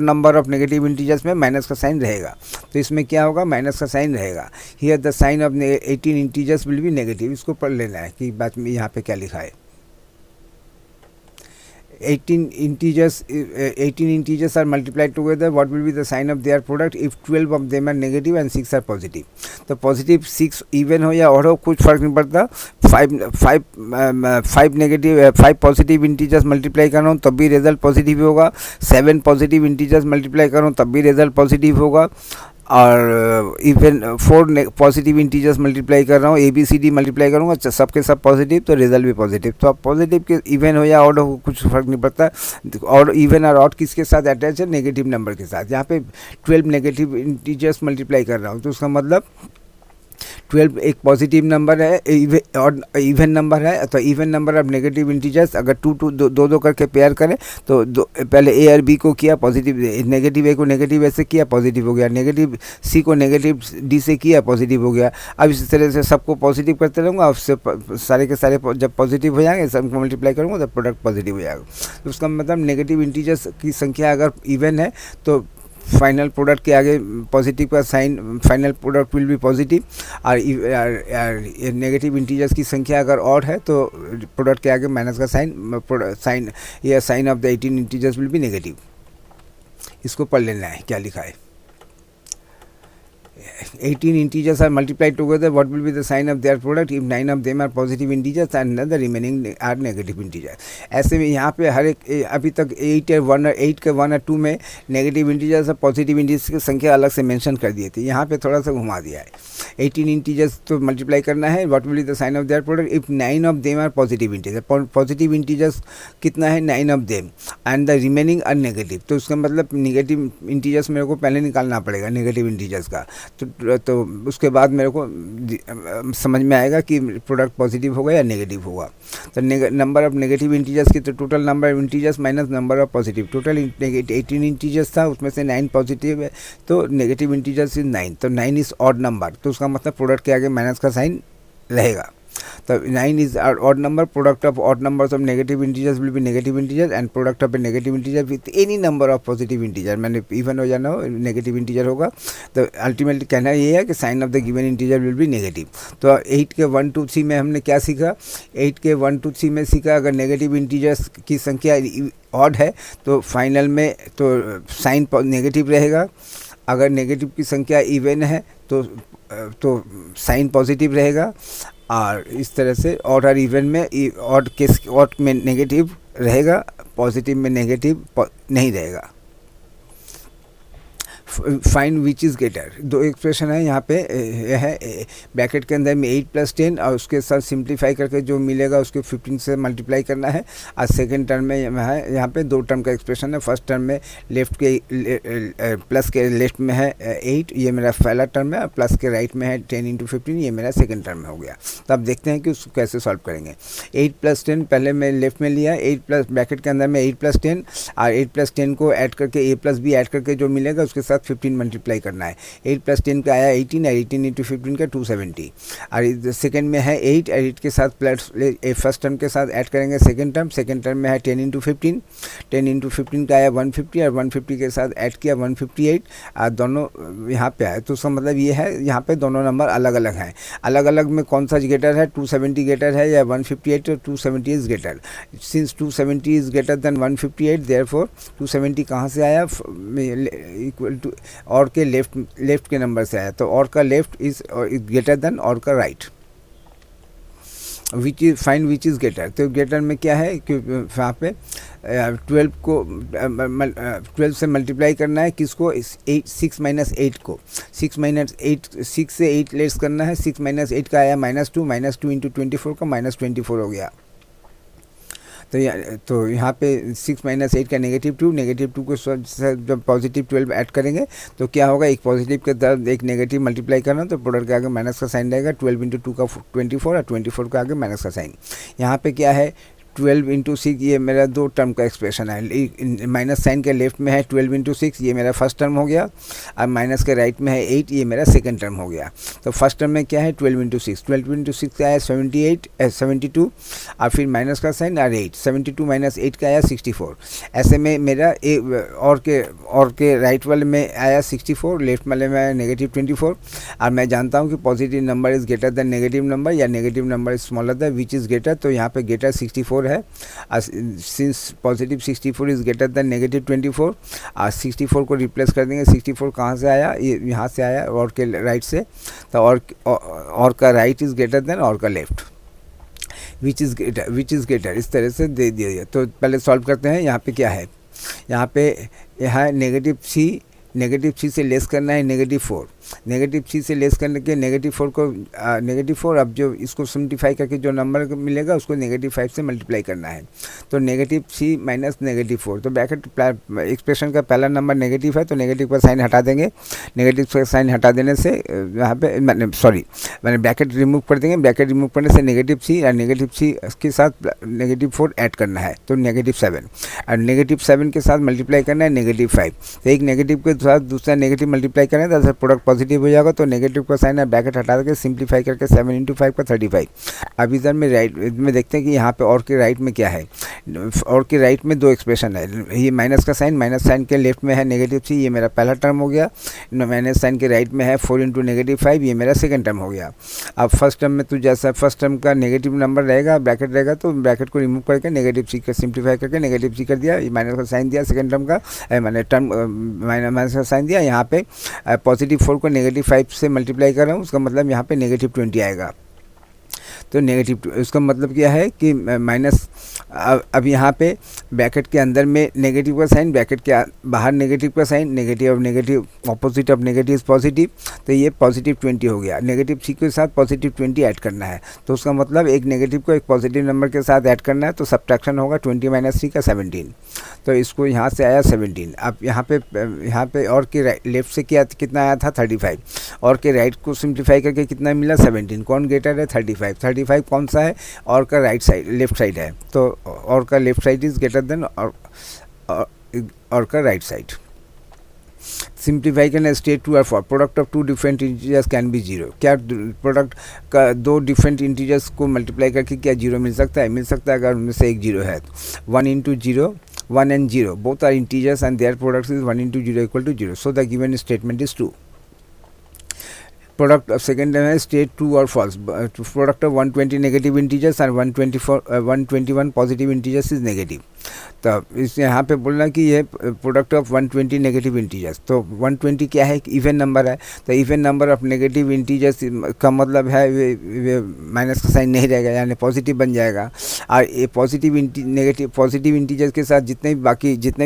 number of negative integers में माइनस का साइन रहेगा। तो इसमें क्या होगा, माइनस का साइन रहेगा। Here the sign of 18 integers will be negative. इसको पढ़ लेना है कि बात में यहाँ पे क्या लिखा है। 18 integers are multiplied together, what will be the sign of their product if 12 of them are negative and 6 are positive? तो पॉजिटिव 6 इवन हो या और हो कुछ फर्क नहीं पड़ता। 5 पॉजिटिव इंटीजर्स मल्टीप्लाई कर रहा हूँ तब भी रिजल्ट पॉजिटिव होगा, 7 पॉजिटिव इंटीजर्स मल्टीप्लाई कर रहा हूँ तब भी रिजल्ट पॉजिटिव होगा, और इवन 4 पॉजिटिव इंटीजर्स मल्टीप्लाई कर रहा हूँ, ABCD मल्टीप्लाई करूँगा सबके सब पॉजिटिव, तो रिजल्ट भी पॉजिटिव। तो अब पॉजिटिव के इवन हो या ऑड हो कुछ फर्क नहीं पड़ता। और इवन और ऑड किसके साथ अटैच है, नेगेटिव नंबर के साथ। यहाँ पे 12 नेगेटिव इंटीजर्स मल्टीप्लाई कर रहा हूँ, तो उसका मतलब 12 एक पॉजिटिव नंबर है, इवन नंबर है। तो even number of negative integers अगर दो करके पेयर करें, तो पहले ए और बी को किया पॉजिटिव, नेगेटिव ए को नेगेटिव ए से किया पॉजिटिव हो गया, नेगेटिव सी को नेगेटिव डी से किया पॉजिटिव हो गया। अब इस तरह से सबको पॉजिटिव करते रहूँगा, उससे सारे के सारे जब पॉजिटिव हो जाएंगे, सबको मल्टीप्लाई करूँगा तो प्रोडक्ट पॉजिटिव हो जाएगा। तो उसका मतलब नेगेटिव इंटीजर्स की संख्या अगर इवन है तो फाइनल प्रोडक्ट के आगे पॉजिटिव का sign, final product will be positive. और नेगेटिव इंटीजर्स की संख्या अगर ऑड है तो प्रोडक्ट के आगे माइनस का साइन या sign of the 18 integers will be negative. इसको पढ़ लेना है क्या लिखा है। 18 integers are multiplied together, what will be the sign of their product if 9 of them are positive integers and the remaining are negative integers? ऐसे में यहाँ पे हर एक अभी तक 8 के 1 और 2 में नेगेटिव इंटीजर्स और पॉजिटिव इंटीजर्स की संख्या अलग से मेंशन कर दिए थे, यहाँ पे थोड़ा सा घुमा दिया है। 18 इंटीजर्स तो मल्टीप्लाई करना है, what will be the sign of their product if 9 of them are positive integer. Positive integers कितना है, 9 of them, and the remaining are negative. तो उसका मतलब नेगेटिव इंटीजर्स मेरे को पहले निकालना पड़ेगा नेगेटिव इंटीजर्स का, तो उसके बाद मेरे को समझ में आएगा कि प्रोडक्ट पॉजिटिव होगा या नेगेटिव होगा। तो नंबर ऑफ नेगेटिव इंटीजर्स की, तो total number of integers minus number of positive, total 18 integers था, उसमें से 9 पॉजिटिव है, तो नेगेटिव इंटीजर्स इज 9, तो 9 इज़ ऑड नंबर, तो उसका मतलब प्रोडक्ट के आगे माइनस का साइन रहेगा। तो 9 is odd number, product of odd numbers of negative integers will be negative integers and product of a negative integer with any number of positive integer, मैंने इवन हो या ना हो नेगेटिव इंटीजर होगा। तो अल्टीमेटली कहना ये है कि sign of the given integer will be negative. तो 8 के 1 2 3 में हमने क्या सीखा, 8 के 1 2 3 में सीखा अगर नेगेटिव इंटीजर्स की संख्या ऑड है तो फाइनल में तो साइन नेगेटिव रहेगा, अगर नेगेटिव की संख्या इवन है तो साइन पॉजिटिव रहेगा। और इस तरह से ऑड और इवन में ऑड में नेगेटिव रहेगा, पॉजिटिव में नेगेटिव नहीं रहेगा। फाइंड विच इज़ ग्रेटर, दो एक्सप्रेशन है यहाँ पे, यह है ब्रैकेट के अंदर में 8 + 10 और उसके साथ सिंप्लीफाई करके जो मिलेगा उसके 15 से मल्टीप्लाई करना है। और सेकंड टर्म में है यहाँ पे 2 टर्म का एक्सप्रेशन है। फर्स्ट टर्म में लेफ्ट के प्लस के लेफ्ट में है 8, ये मेरा पहला टर्म है, और प्लस के राइट में है 10 × 15, ये मेरा सेकेंड टर्म में हो गया। तो अब देखते हैं कि उसको कैसे सॉल्व करेंगे। 8 + 10 पहले मैं लेफ्ट में लिया, 8 ब्रैकेट के अंदर में 8 + 10 और 8 + 10 को ऐड करके a + b ऐड करके जो मिलेगा उसके साथ 15 मल्टीप्लाई करना है। 8 + 10 का आया 18 और 18 × 15 का 270। और सेकंड में है 8 और 8 के साथ प्लस फर्स्ट टर्म के साथ ऐड करेंगे सेकंड टर्म में है 10 × 15, 10 × 15 का आया 150 और 150 के साथ ऐड किया 158 और दोनों यहाँ पे आए। तो उसका मतलब ये है यहाँ पे दोनों नंबर अलग अलग हैं। अलग अलग में कौन सा ग्रेटर है, 270 ग्रेटर है या 158, तो 270 is greater. Since 270 is greater then 158, therefore 270 कहाँ से आया, इक्वल टू और के लेफ्ट के नंबर से आया, तो और का लेफ्ट इज ग्रेटर देन और का right. Which is find which is greater, तो ग्रेटर में क्या है कि यहाँ पे 12 से मल्टीप्लाई करना है किसको, 6 - 8 को, 6 से 8 लेस करना है। 6 - 8 का आया -2 × 24 का -24 हो गया। तो यहाँ पे 6 माइनस 8 का -2, -2 को जब +12 ऐड करेंगे तो क्या होगा, एक पॉजिटिव के साथ एक नेगेटिव मल्टीप्लाई करना, तो प्रोडक्ट के आगे माइनस का साइन रहेगा। 12 इंटू 2 का 24 और 24 के आगे माइनस का साइन। यहाँ पे क्या है, 12 इंटू 6 ये मेरा दो टर्म का एक्सप्रेशन है। माइनस साइन के लेफ्ट में है 12 इंटू 6, ये मेरा फर्स्ट टर्म हो गया, और माइनस के राइट में है 8, ये मेरा सेकंड टर्म हो गया। तो फर्स्ट टर्म में क्या है, 12 इंटू 6, 12 इंटू 6 का आया 72, और फिर माइनस का साइन और 8, 72 माइनस 8 का आया 64। ऐसे में मेरा और के राइट वाले में आया 64, लेफ्ट वाले में आया -24। और मैं जानता हूँ कि positive number is greater than negative number, या negative number is smaller than which is greater. तो यहाँ पे ग्रेटर 64 है, since positive 64 is greater than -24, और 64 को रिप्लेस कर देंगे। 64 कहाँ से आया, ये यहाँ से आया, और के राइट से। तो और का राइट इज ग्रेटर देन और का लेफ्ट, विच इज़ ग्रेटर, इस तरह से दे दिया। तो पहले सॉल्व करते हैं। यहाँ पे क्या है, यहाँ -3 से लेस करना है -4, -3 से लेस करने के -4 को -4, अब जो इसको सिम्प्लीफाई करके जो नंबर मिलेगा उसको -5 से मल्टीप्लाई करना है। तो -3 माइनस -4, तो ब्रैकेट एक्सप्रेशन का पहला नंबर नेगेटिव है, तो नेगेटिव का साइन हटा देंगे। नेगेटिव का साइन हटा देने से यहाँ पे मैंने ब्रैकेट रिमूव कर देंगे। ब्रैकेट रिमूव करने से -3 और -3 के साथ -4 ऐड करना है, तो -7, और -7 के साथ मल्टीप्लाई करना है -5। तो एक नेगेटिव के साथ दूसरा नेगेटिव मल्टीप्लाई करें तो प्रोडक्ट पॉजिटिव हो जाएगा। तो नेगेटिव का साइन है, ब्रैकेट हटा करके सिंप्लीफाई करके 7 इंटू 5 का 35। अब इधर में राइट में देखते हैं कि यहाँ पे और के राइट में क्या है। और के राइट में दो एक्सप्रेशन है, ये माइनस का साइन, माइनस साइन के लेफ्ट में है -3, ये मेरा पहला टर्म हो गया। माइनस साइन के राइट में है 4 इंटू -5, ये मेरा सेकंड टर्म हो गया। अब फर्स्ट टर्म में तो जैसा फर्स्ट टर्म का नेगेटिव नंबर रहेगा, ब्रैकेट रहेगा, तो ब्रैकेट को रिमूव करके -3 का सिंप्लीफाई करके -3 कर दिया, माइनस का साइन दिया सेकंड टर्म का, मैंने टर्म माइनस का साइन दिया। यहाँ पे +4 को -5 से मल्टीप्लाई कर रहा हूँ, उसका मतलब यहाँ पे -20 आएगा। तो नेगेटिव, उसका मतलब क्या है कि माइनस, अब यहाँ पे ब्रैकेट के अंदर में नेगेटिव का साइन, ब्रैकेट के बाहर नेगेटिव का sign, negative of negative, opposite of negative is positive, तो ये +20 हो गया। -3 के साथ +20 ऐड करना है, तो उसका मतलब एक नेगेटिव को एक पॉजिटिव नंबर के साथ ऐड करना है, तो सब्ट्रैक्शन होगा 20 माइनस 3 का 17। तो इसको यहाँ से आया 17। अब यहाँ पे और के लेफ्ट से कितना आया था 35, और के राइट को सिंप्लीफाई करके कितना मिला 17। कौन ग्रेटर है 35 कौन सा है, और का राइट साइड लेफ्ट साइड है, तो और का left side is greater than और का राइट साइड। सिंप्लीफाई करना, स्टेट ट्रू और false, product of two different integers can be 0। क्या प्रोडक्ट का दो डिफरेंट इंटीजर्स को मल्टीप्लाई करके क्या 0 मिल सकता है? मिल सकता है, अगर उनमें से एक 0 है। 1 into 0, 1 and 0 both are integers and their product is 1 into 0 equal to 0, so the given statement is true. Product of second term है state true or false. Product of 120 negative integers and 121 positive integers is negative. तो इस यहाँ पे बोलना कि ये प्रोडक्ट ऑफ 120 नेगेटिव इंटीजर्स, तो 120 क्या है, इवन नंबर है, तो even number of negative integers का मतलब है वे माइनस का साइन नहीं रहेगा, यानी पॉजिटिव बन जाएगा। और ये पॉजिटिव इंटीजर्स के साथ जितने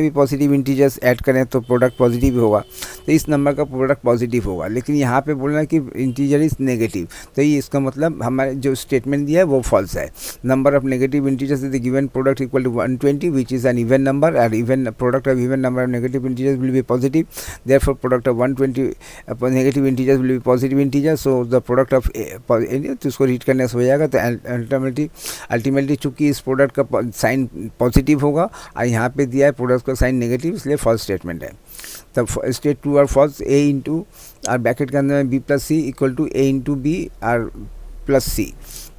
भी पॉजिटिव इंटीजर्स ऐड करें तो प्रोडक्ट पॉजिटिव होगा, तो इस नंबर का प्रोडक्ट पॉजिटिव होगा। लेकिन यहाँ पे बोलना कि इंटीजर इज नेगेटिव, तो ये इसका मतलब हमारे जो स्टेटमेंट दिया है वो फॉल्स है। Number of negative integers is the given product equal to 120 which is an even number, and even product of even number of negative integers will be positive, therefore product of 120 negative integers will be positive integers, so the product of तो इसको रीड करने से हो जाएगा। तो अल्टीमेटली चूंकि इस प्रोडक्ट का साइन पॉजिटिव होगा और यहाँ पे दिया है प्रोडक्ट का साइन नेगेटिव, इसलिए फॉल्स स्टेटमेंट है। तब स्टेट ट्रू और फॉल्स, ए इंटू और ब्रैकेट के अंदर में B plus C equal to A into B और प्लस सी।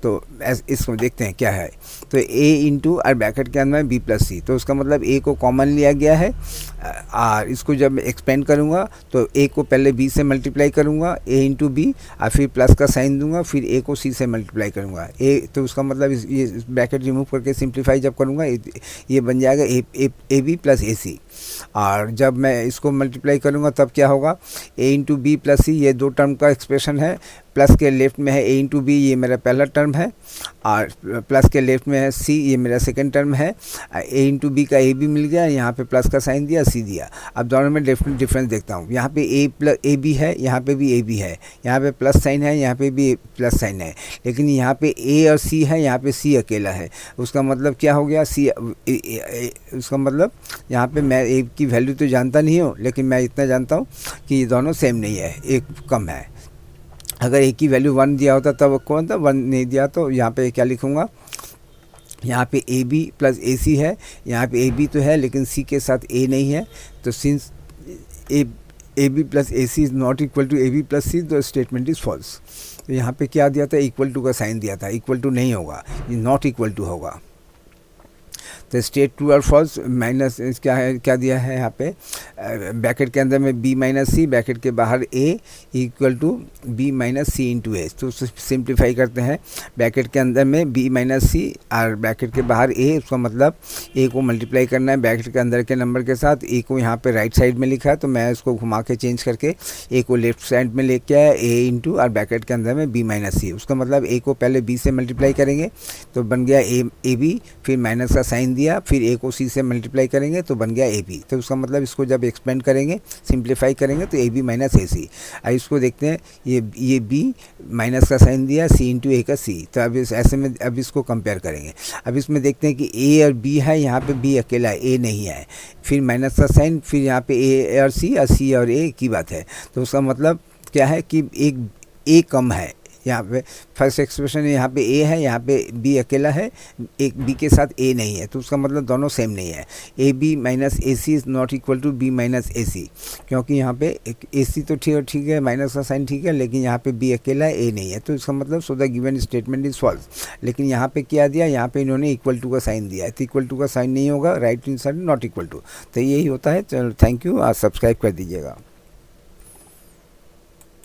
तो इसको देखते हैं क्या है, तो a इंटू और ब्रैकेट के अंदर में b प्लस सी, तो उसका मतलब a को कॉमन लिया गया है। और इसको जब एक्सपेंड करूँगा तो a को पहले b से मल्टीप्लाई करूँगा, a इंटू बी, और फिर प्लस का साइन दूंगा, फिर a को c से मल्टीप्लाई करूँगा a, तो उसका मतलब ये ब्रैकेट रिमूव करके सिंप्लीफाई जब करूँगा ये बन जाएगा ए बी प्लस ए सी। और जब मैं इसको मल्टीप्लाई करूँगा तब क्या होगा, a इंटू बी प्लस सी, ये दो टर्म का एक्सप्रेशन है। प्लस के लेफ्ट में है a इंटू बी, ये मेरा पहला टर्म है, और प्लस के लेफ्ट में है c, ये मेरा सेकंड टर्म है। a इंटू बी का a भी मिल गया, यहाँ पे प्लस का साइन दिया, c दिया। अब दोनों में डिफरेंस देखता हूँ। यहाँ पे a भी है, यहाँ पे भी a भी है, यहाँ पे प्लस साइन है, यहाँ पे भी प्लस साइन है, लेकिन यहाँ पे a और c है, यहाँ पे c अकेला है। उसका मतलब क्या हो गया, उसका मतलब यहाँ पे मैं a की वैल्यू तो जानता नहीं हूँ, लेकिन मैं इतना जानता हूँ कि ये दोनों सेम नहीं है, एक कम है। अगर a की वैल्यू 1 दिया होता तब कौन था, 1 नहीं दिया, तो यहाँ पे क्या लिखूँगा, यहाँ पे ए बी प्लस ए सी है, यहाँ पे ए बी तो है लेकिन सी के साथ ए नहीं है, तो since a b plus a c is not equal to a b plus सी, तो स्टेटमेंट इज़ फॉल्स। तो यहाँ पे क्या दिया था, इक्वल टू का साइन दिया था, इक्वल टू नहीं होगा, ये नॉट इक्वल टू होगा। तो स्टेट ट्रू और फॉल्स। माइनस क्या है, क्या दिया है यहाँ पे, ब्रैकेट के अंदर में b माइनस सी, ब्रैकेट के बाहर a equal to b minus c into a. तो सिंप्लीफाई करते हैं, ब्रैकेट के अंदर में b माइनस सी और ब्रैकेट के बाहर a, उसका मतलब a को मल्टीप्लाई करना है ब्रैकेट के अंदर के नंबर के साथ। a को यहाँ पे राइट साइड में लिखा है, तो मैं इसको घुमा के चेंज करके a को लेफ्ट साइड में लेके आया, a इंटू और ब्रैकेट के अंदर में b माइनस सी। उसका मतलब a को पहले b से मल्टीप्लाई करेंगे तो बन गया ए बी, फिर माइनस का साइन दिया, फिर a को c से मल्टीप्लाई करेंगे तो बन गया ए बी। तो उसका मतलब इसको जब एक्सपेंड करेंगे, सिंप्लीफाई करेंगे तो ए बी माइनस ए सी। अब इसको देखते हैं, ये b माइनस का साइन दिया, c इंटू ए का c। तो अब ऐसे में अब इसको कंपेयर करेंगे। अब इसमें देखते हैं कि a और b है, यहाँ पे b अकेला है, a नहीं है, फिर माइनस का साइन, फिर यहाँ पे a और c और a की बात है। तो उसका मतलब क्या है कि एक a कम है, यहाँ पे फर्स्ट एक्सप्रेशन यहाँ पे a है, यहाँ पे b अकेला है, एक b के साथ a नहीं है, तो उसका मतलब दोनों सेम नहीं है। A b minus a c is not equal to b minus a c, क्योंकि यहाँ पे ए सी तो ठीक है, माइनस का साइन ठीक है, लेकिन यहाँ पे b अकेला है, a नहीं है, तो इसका मतलब so the given statement is false. लेकिन यहाँ पे क्या दिया, यहाँ पे इन्होंने इक्वल टू का साइन दिया है, तो इक्वल टू का साइन नहीं होगा, right in side not equal to. तो यही होता है। चलो थैंक यू, आप सब्सक्राइब कर दीजिएगा।